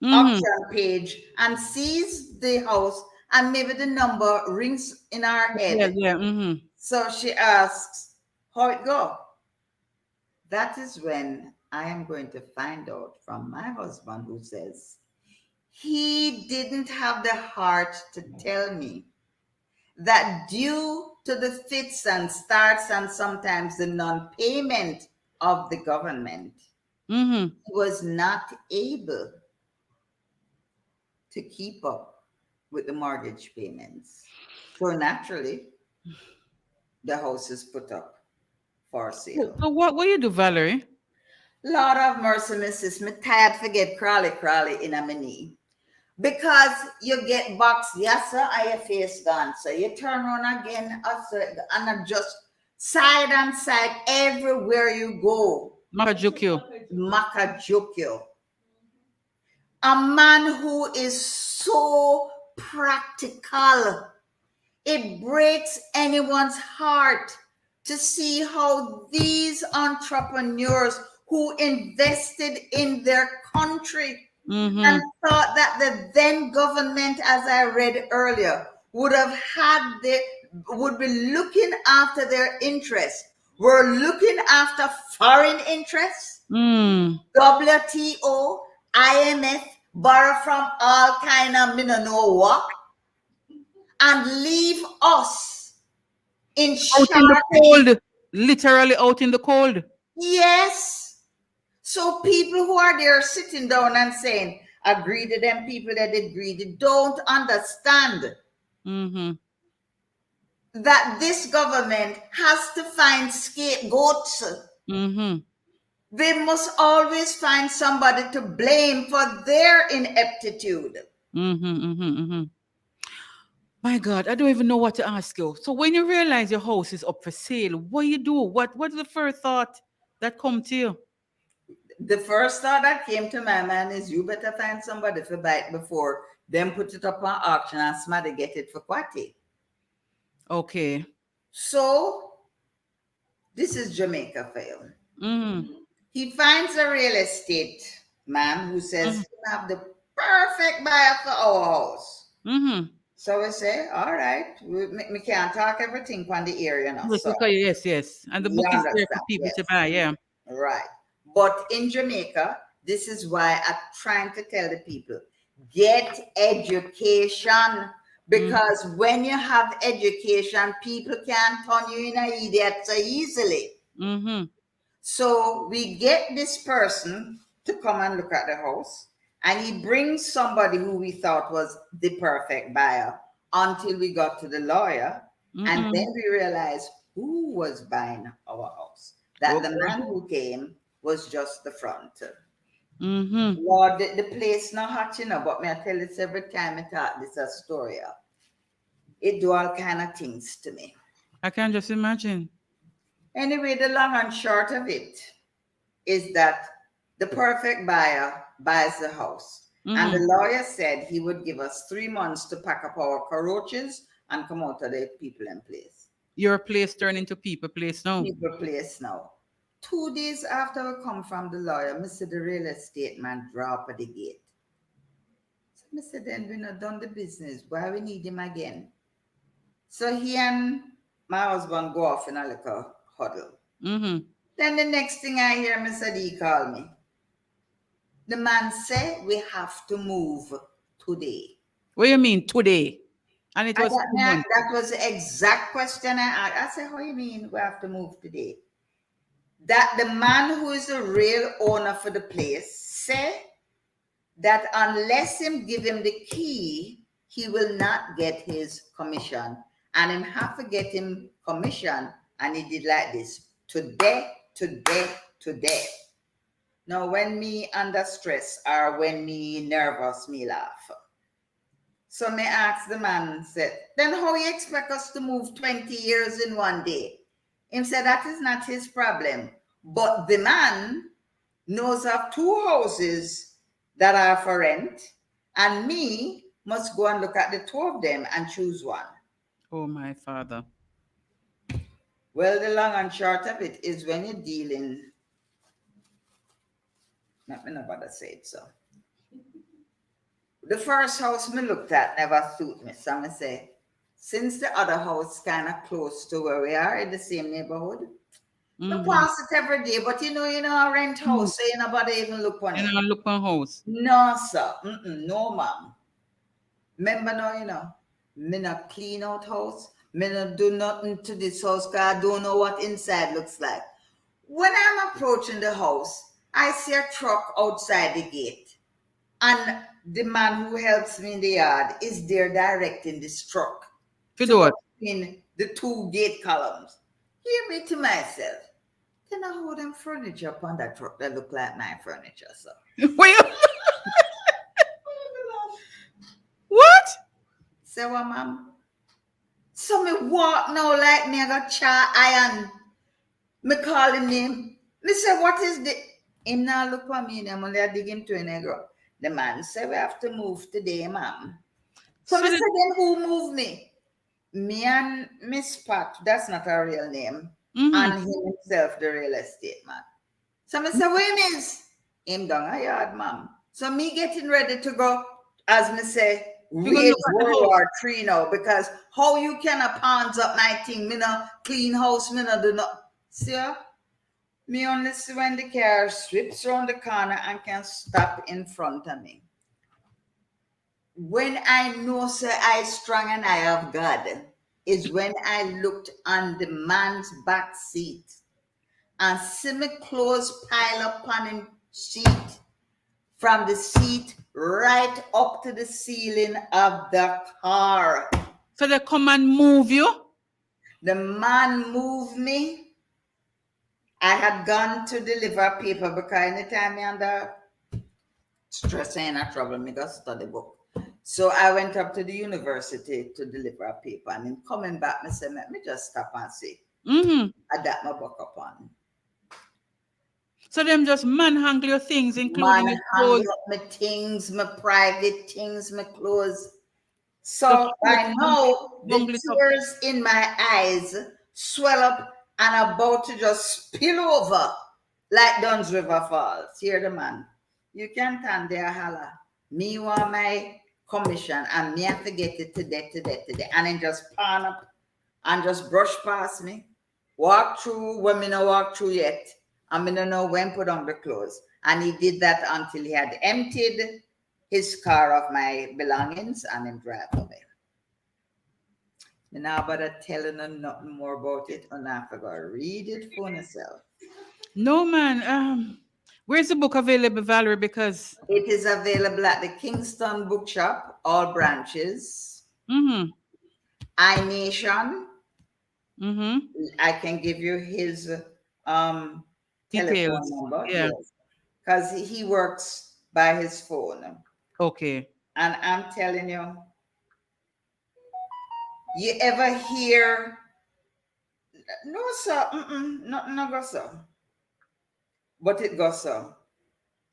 auction page and sees the house, and maybe the number rings in our head. Yeah. Mm-hmm. So she asks, how it go? That is when I am going to find out from my husband, who says, he didn't have the heart to tell me that due to the fits and starts and sometimes the non-payment of the government, he was not able to keep up with the mortgage payments. So naturally, the house is put up for sale. So what you do, Valerie? Lord of mercy, missus, me tired forget crawly in a knee. Because you get boxed, yes sir, and your face gone. So you turn around again, and just side and side everywhere you go. Makajukyo. A man who is so practical. It breaks anyone's heart to see how these entrepreneurs who invested in their country and thought that the then government, as I read earlier, would be looking after their interests. We're looking after foreign interests, WTO, IMF, borrow from all kind of know what, and leave us in out in the cold, literally out in the cold. Yes. So people who are there sitting down and saying, agree to them people that did greedy, don't understand that this government has to find scapegoats. They must always find somebody to blame for their ineptitude. Mm-hmm, mm-hmm, mm-hmm. My God, I don't even know what to ask you. So when you realize your house is up for sale, what you do? What's the first thought that come to you? The first thought that came to my mind is you better find somebody to buy it before them put it up on auction and somebody get it for quality. Okay. So this is Jamaica fail. Mm-hmm. He finds a real estate man who says Mm-hmm. he have the perfect buyer for our house. Mm-hmm. So we say, all right, we can't talk everything on the area now. Yes, So okay, yes, yes. And the you book is there for understand, people to yes. buy, yeah. Right. But in Jamaica, this is why I'm trying to tell the people get education. Because when you have education, people can't turn you in an idiot so easily. Mm-hmm. So we get this person to come and look at the house, and he brings somebody who we thought was the perfect buyer until we got to the lawyer. And Mm-hmm. then we realized who was buying our house. That the Okay. man who came was just the front. Mm-hmm. Lord, the place not hot, but me I tell this every time I talk this a story. It do all kind of things to me. I can just imagine. Anyway, the long and short of it is that the perfect buyer buys the house. And the Mm-hmm. lawyer said he would give us 3 months to pack up our roaches and come out of the people in place. Your place turned into people place now. People place now. 2 days after we come from the lawyer, Mr. The real estate man drop at the gate. So Mr. Then we not done the business. Why we need him again? So he and my husband go off in a little huddle. Mm-hmm. Then the next thing I hear, Mr. D call me. The man said we have to move today. What do you mean today? And it And was 2 months. that was the exact question I asked. I said, how you mean we have to move today? That the man who is the real owner for the place said that unless him give him the key, he will not get his commission. And him have to get him commission. And he did like this. Today. Now, when me under stress or when me nervous, me laugh. So me ask the man, said, then how you expect us to move 20 years in one day? Him said that is not his problem. But the man knows of 2 houses that are for rent, and me must go and look at the 2 of them and choose one. Oh my father. Well, the long and short of it is when you're dealing, not me nobody say it so. The first house me looked at never suit me. So I say, since the other house kind of close to where we are in the same neighborhood, I pass it every day. But a rent house, so nobody even look on it. And I look on house. No, sir. No, ma'am. Remember now, me not clean out house. Me not do nothing to this house because I don't know what inside looks like. When I'm approaching the house, I see a truck outside the gate. And the man who helps me in the yard is there directing this truck To do it. in the 2 gate columns. Hear me to myself. Then I hold them furniture upon that truck that look like my furniture, so. Wait. What? Say what, ma'am? So me walk now like me I got char iron. Me call him name. Me say, what is the... Him now look for me, I'm only dig into a negro. The man say, we have to move today, ma'am. So me say, then who moved me? Me and Miss Pat, that's not her real name. And him himself, the real estate man. So me say, where miss? Him down a yard, ma'am. So me getting ready to go, as me say, wage World War III now, because how you can pawns up my thing, me no clean house, me no do not. See ya? Me only see when the car sweeps around the corner and can stop in front of me. When I know, sir, I strong and I have God, is when I looked on the man's back seat and see me clothes pile up on him seat, from the seat right up to the ceiling of the car. So they come and move you? The man moved me. I had gone to deliver paper because anytime I'm under stress and trouble, me go study book. So I went up to the university to deliver a paper, and in coming back, I said, let me just stop and see. I got my book upon. So them just manhandle your things, including Man, your hang clothes. up my things, my private things, my clothes. So I know the tears in my eyes swell up and about to just spill over like Dunn's River Falls. Hear the man. You can't stand there, holla. Me want my commission and me have to get it today. And then just pan up and just brush past me. Walk through when me no walk through yet. And me don't know when put on the clothes. And he did that until he had emptied his car of my belongings and then drive away. And now about telling them nothing more about it, and I forgot to read it for myself. No, man. Where's the book available, Valerie? Because it is available at the Kingston Bookshop, all branches. iNation. I can give you his telephone number. Yeah. Because he works by his phone. Okay. And I'm telling you, you ever hear, no, sir, no go so. But it goes so.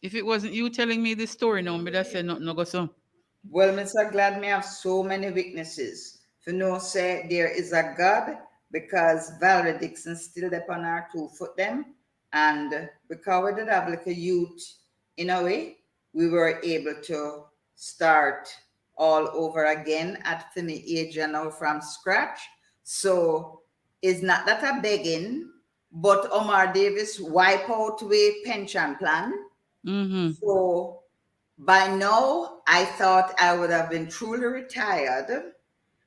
If it wasn't you telling me this story, no, but I said no go so. Well, Mr. Glad me have so many witnesses. For no say there is a God, because Valerie Dixon still upon our 2 foot them. And because we did have like a youth in a way, we were able to start all over again at the age now from scratch. So it's not that I'm begging, but Omar Davis wipe out with pension plan. So by now, I thought I would have been truly retired.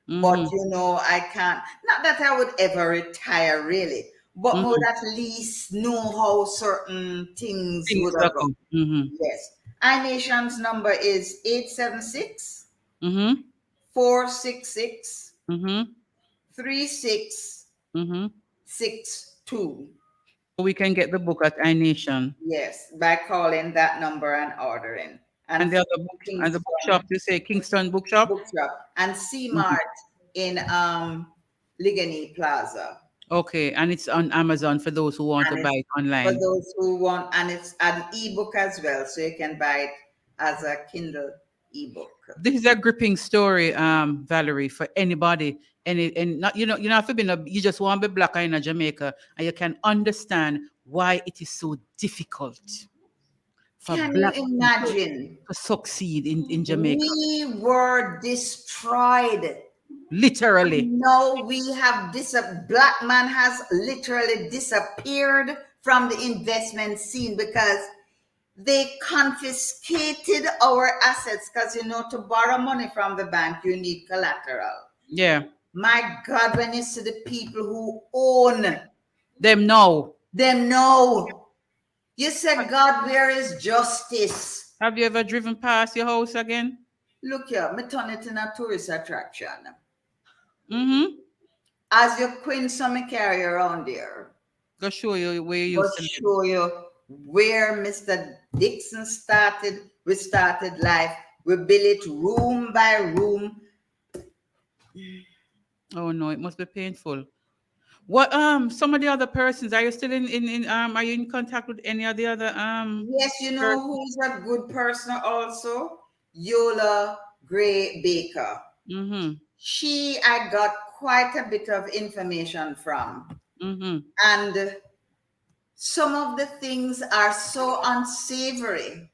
But you know, I can't, not that I would ever retire really, but I would at least know how certain things would have gone. Yes. iNation's number is 876 466 3662. We can get the book at iNation. Yes, by calling that number and ordering. And the other book, and the bookshop, you say Kingston Bookshop? Bookshop. And C-Mart in Ligani Plaza. Okay, and it's on Amazon for those who want to buy it online. For those who want, and it's an ebook as well, so you can buy it as a Kindle ebook. This is a gripping story, Valerie, for anybody. And not you have to be you just want to be black in Jamaica, and you can understand why it is so difficult for black people to succeed in Jamaica. We were destroyed. Literally. No, we have black man has literally disappeared from the investment scene because they confiscated our assets. Because to borrow money from the bank, you need collateral. Yeah. My God, when you see the people who own them know. You said, God, where is justice? Have you ever driven past your house again? Look here, me turn it in a tourist attraction. As your queen, some carry around there. Go show you where you show you where Mr. Dixon started. We started life. We built it room by room. Oh no, it must be painful. What some of the other persons, are you still in are you in contact with any of the other Yes, you know who's a good person also? Yola Gray Baker. She I got quite a bit of information from. And some of the things are so unsavory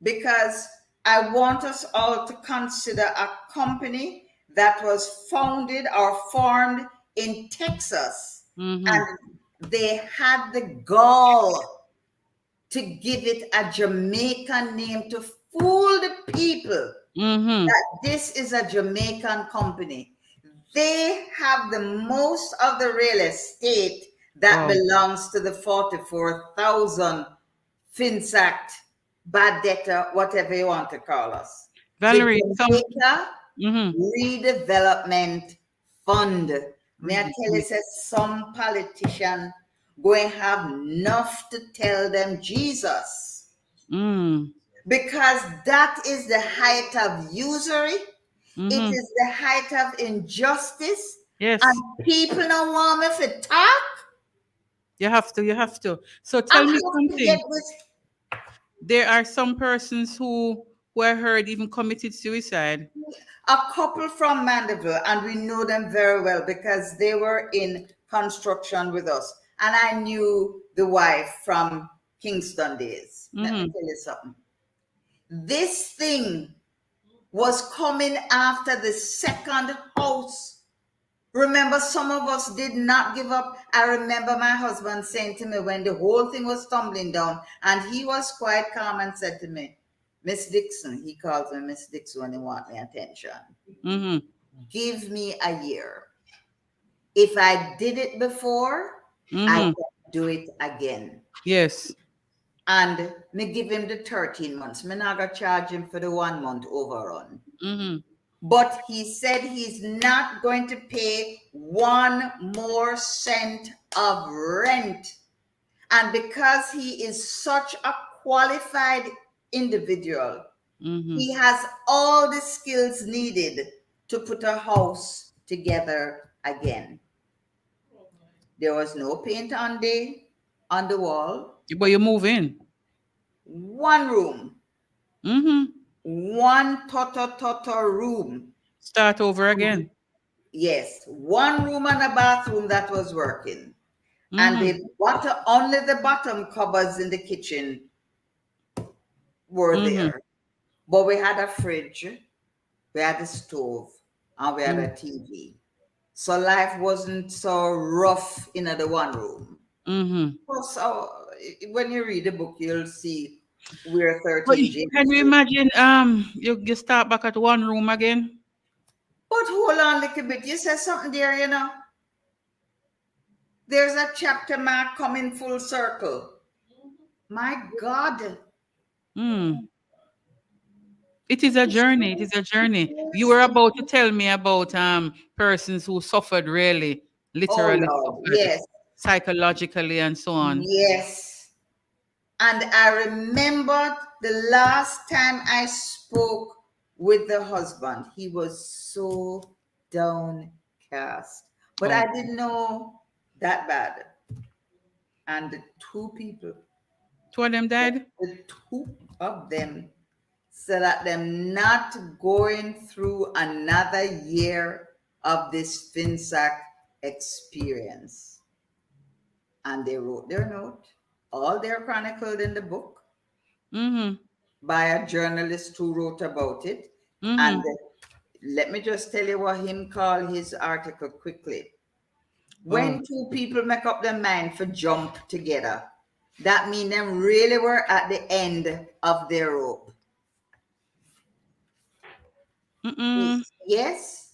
because I want us all to consider a company that was founded or formed in Texas, and they had the gall to give it a Jamaican name to fool the people that this is a Jamaican company. They have the most of the real estate that belongs to the 44,000 FinSact, bad debtor, whatever you want to call us. Valerie, Redevelopment Fund. May I tell you, some politician going have enough to tell them Jesus. because that is the height of usury. It is the height of injustice. Yes. And people don't want me to talk. You have to. You have to. So I tell me have to something. get this. There are some persons who were heard even committed suicide. A couple from Mandeville, and we know them very well because they were in construction with us. And I knew the wife from Kingston days. Let me tell you something. This thing was coming after the second house. Remember, some of us did not give up. I remember my husband saying to me when the whole thing was tumbling down, and he was quite calm and said to me, Miss Dixon, he calls me Miss Dixon when he wants my attention. Give me a year. If I did it before, I can do it again. Yes. And me give him the 13 months. Me not gonna charge him for the 1 month overrun. But he said he's not going to pay 1 more cent of rent. And because he is such a qualified individual, he has all the skills needed to put a house together again. There was no paint on the wall. But you move in. 1 room. 1 toto room. Start over again. Yes, 1 room and a bathroom that was working. And only the bottom cupboards in the kitchen were there. But we had a fridge, we had a stove, and we had a TV. So life wasn't so rough in the 1 room. So when you read the book, you'll see we're 13. Can you imagine you start back at 1 room again? But hold on a little bit. You said something there, you know. There's a chapter mark coming full circle. My God. It is a journey. It is a journey. You were about to tell me about persons who suffered really, literally, yes, psychologically and so on. Yes. And I remember the last time I spoke with the husband, he was so downcast. But I didn't know that bad. And the 2 people. 2 of them died? The 2 of them said that them not going through another year of this FinSAC experience. And they wrote their note. All they're chronicled in the book by a journalist who wrote about it. And let me just tell you what him called his article quickly. When 2 people make up their mind for jump together, that means them really were at the end of their rope. Yes.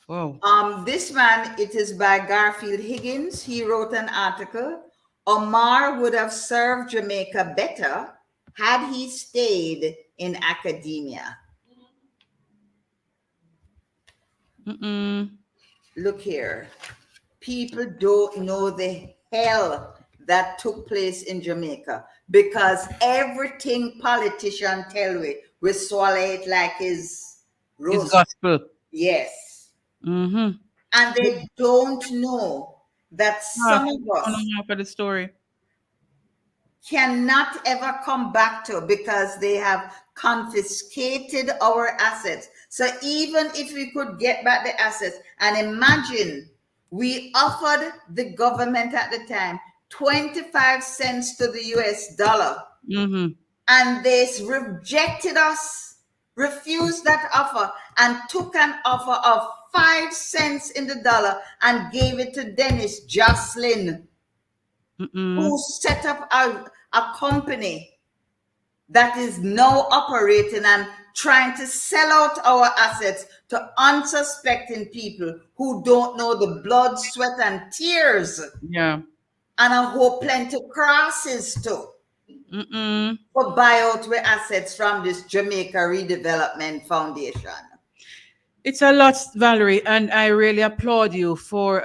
Wow. This man, it is by Garfield Higgins. He wrote an article. Omar would have served Jamaica better had he stayed in academia. Look here. People don't know the hell that took place in Jamaica because everything politician tell we swallow it like his roast. It's gospel. Yes. And they don't know that some of us half of the story cannot ever come back to because they have confiscated our assets. So even if we could get back the assets, and imagine we offered the government at the time 25 cents to the US dollar, and they rejected us, refused that offer, and took an offer of 5 cents in the dollar and gave it to Dennis Jocelyn, who set up a company that is now operating and trying to sell out our assets to unsuspecting people who don't know the blood, sweat, and tears. Yeah. And I hope plenty crosses too. For buyout with assets from this Jamaica Redevelopment Foundation. It's a lot, Valerie, and I really applaud you for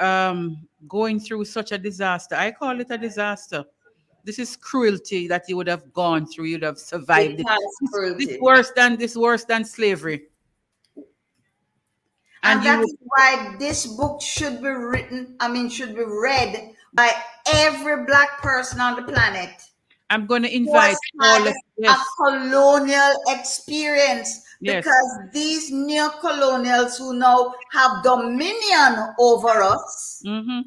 going through such a disaster. I call it a disaster This is cruelty that you would have gone through. You'd have survived it. It has This cruelty. worse than slavery. And you that would- is why this book should be should be read by every Black person on the planet I'm going to who invite has all had of a yes, colonial experience. Yes. Because these neo-colonials who now have dominion over us, hmm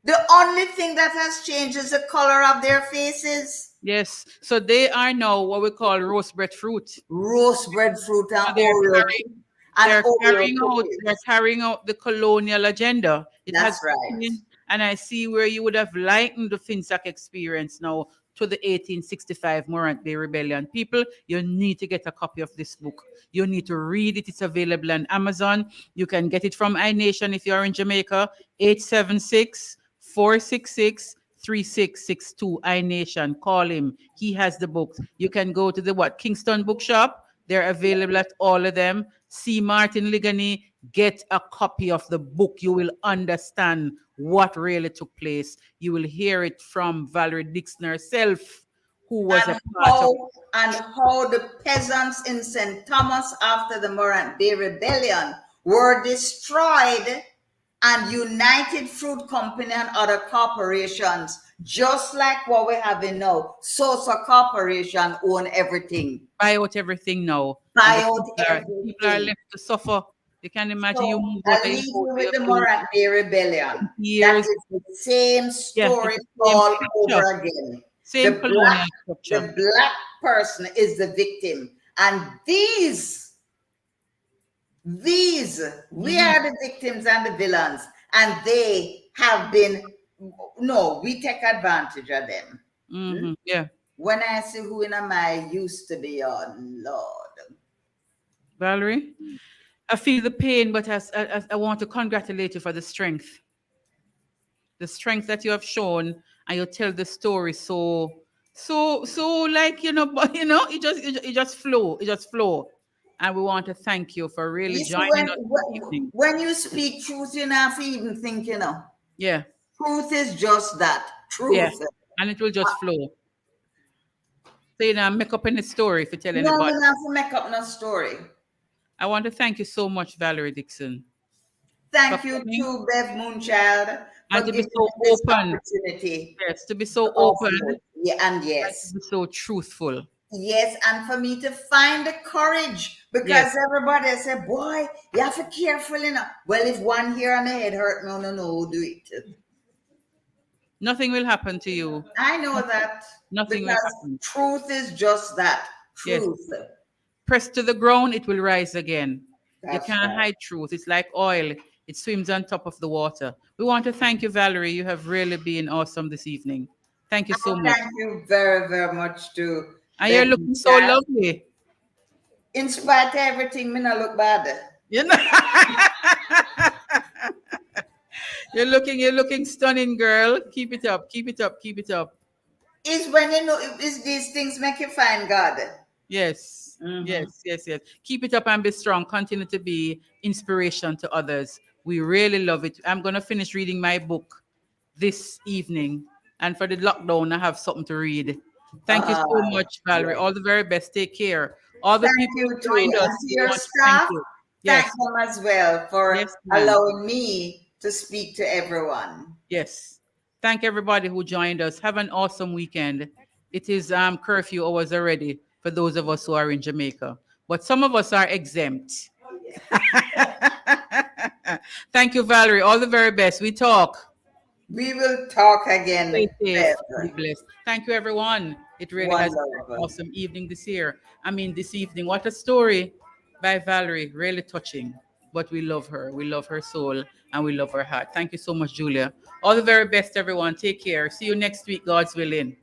the only thing that has changed is the color of their faces. yes. So they are now what we call roast breadfruit. Roast breadfruit and they're Oreo. carrying- And They're Oreo they're cookies. carrying out the colonial agenda. It That's has right. been- and I see where you would have likened the Finsac experience now to the 1865 Morant Bay Rebellion. People, you need to get a copy of this book. You need to read it. It's available on Amazon. You can get it from iNation if you're in Jamaica. 876-466-3662 iNation. Call him. He has the books. You can go to the Kingston Bookshop. They're available at all of them. See Martin Ligani. Get a copy of the book. You will understand what really took place. You will hear it from Valerie Dixon herself, who was a part of how the peasants in St. Thomas after the Morant Bay Rebellion were destroyed, and United Fruit Company and other corporations, just like what we have in now, Sosa Corporation own everything. buy out everything now. Buy And out people are everything. left to suffer. You can imagine So, you move I'll out of leave your you with the house, Morant Bay Rebellion. That years, is the same story it's the same all picture. over again. same the colonial black- structure. The Black person is the victim. And these, we are the victims and the villains. And they have been, no, we take advantage of them. Yeah. When I see who am I used to be on, Lord. Valerie, I feel the pain, but I want to congratulate you for the strength. The strength that you have shown, and you tell the story so like, but it just flow. And we want to thank you for really You see, joining us this evening. when you speak truth, you not even think, Yeah. Truth is just that. Truth. Yeah. And it will just flow. So make up any story if you tell No, anybody. we not have to make up no story. I want to thank you so much, Valerie Dixon. Thank For you coming. to Bev Moonchild And for to be giving so me this open. opportunity. Yes, to be so to open, offer. Yeah, and and yes. to be so truthful. Yes, and for me to find the courage, because Yes. everybody said, boy, you have to be careful enough. Well, if one hair on the head hurt, no, do it. Nothing will happen to you. I know that. Nothing will Because happen. truth is just that. Yes. Truth. Pressed to the ground, it will rise again. That's you can't right. hide truth. It's like oil. It swims on top of the water. We want to thank you, Valerie. You have really been awesome this evening. Thank you so much. Thank you very, very much too. And you're looking so lovely. In spite of everything, me not look bad. You know? You're looking stunning, girl. Keep it up. It's when it's these things make you find God. Yes. Yes. Keep it up and be strong. Continue to be inspiration to others. We really love it. I'm going to finish reading my book this evening. And for the lockdown, I have something to read. Thank you so much, Valerie. yeah. All the very best. Take care. All the Thank people you who too. joined us. And to your we want to staff, thank you. Yes. thank them as well for Yes, ma'am. allowing me to speak to everyone. Yes. Thank everybody who joined us. Have an awesome weekend. It is curfew hours already for those of us who are in Jamaica, but some of us are exempt. Thank you, Valerie. All the very best. We talk. We will talk again. Stay safe. Bev. Be blessed. Thank you, everyone. It really has been an Wonderful. awesome evening this evening. What a story by Valerie. Really touching. But we love her. We love her soul and we love her heart. Thank you so much, Julia. All the very best, everyone. Take care. See you next week, God's willing.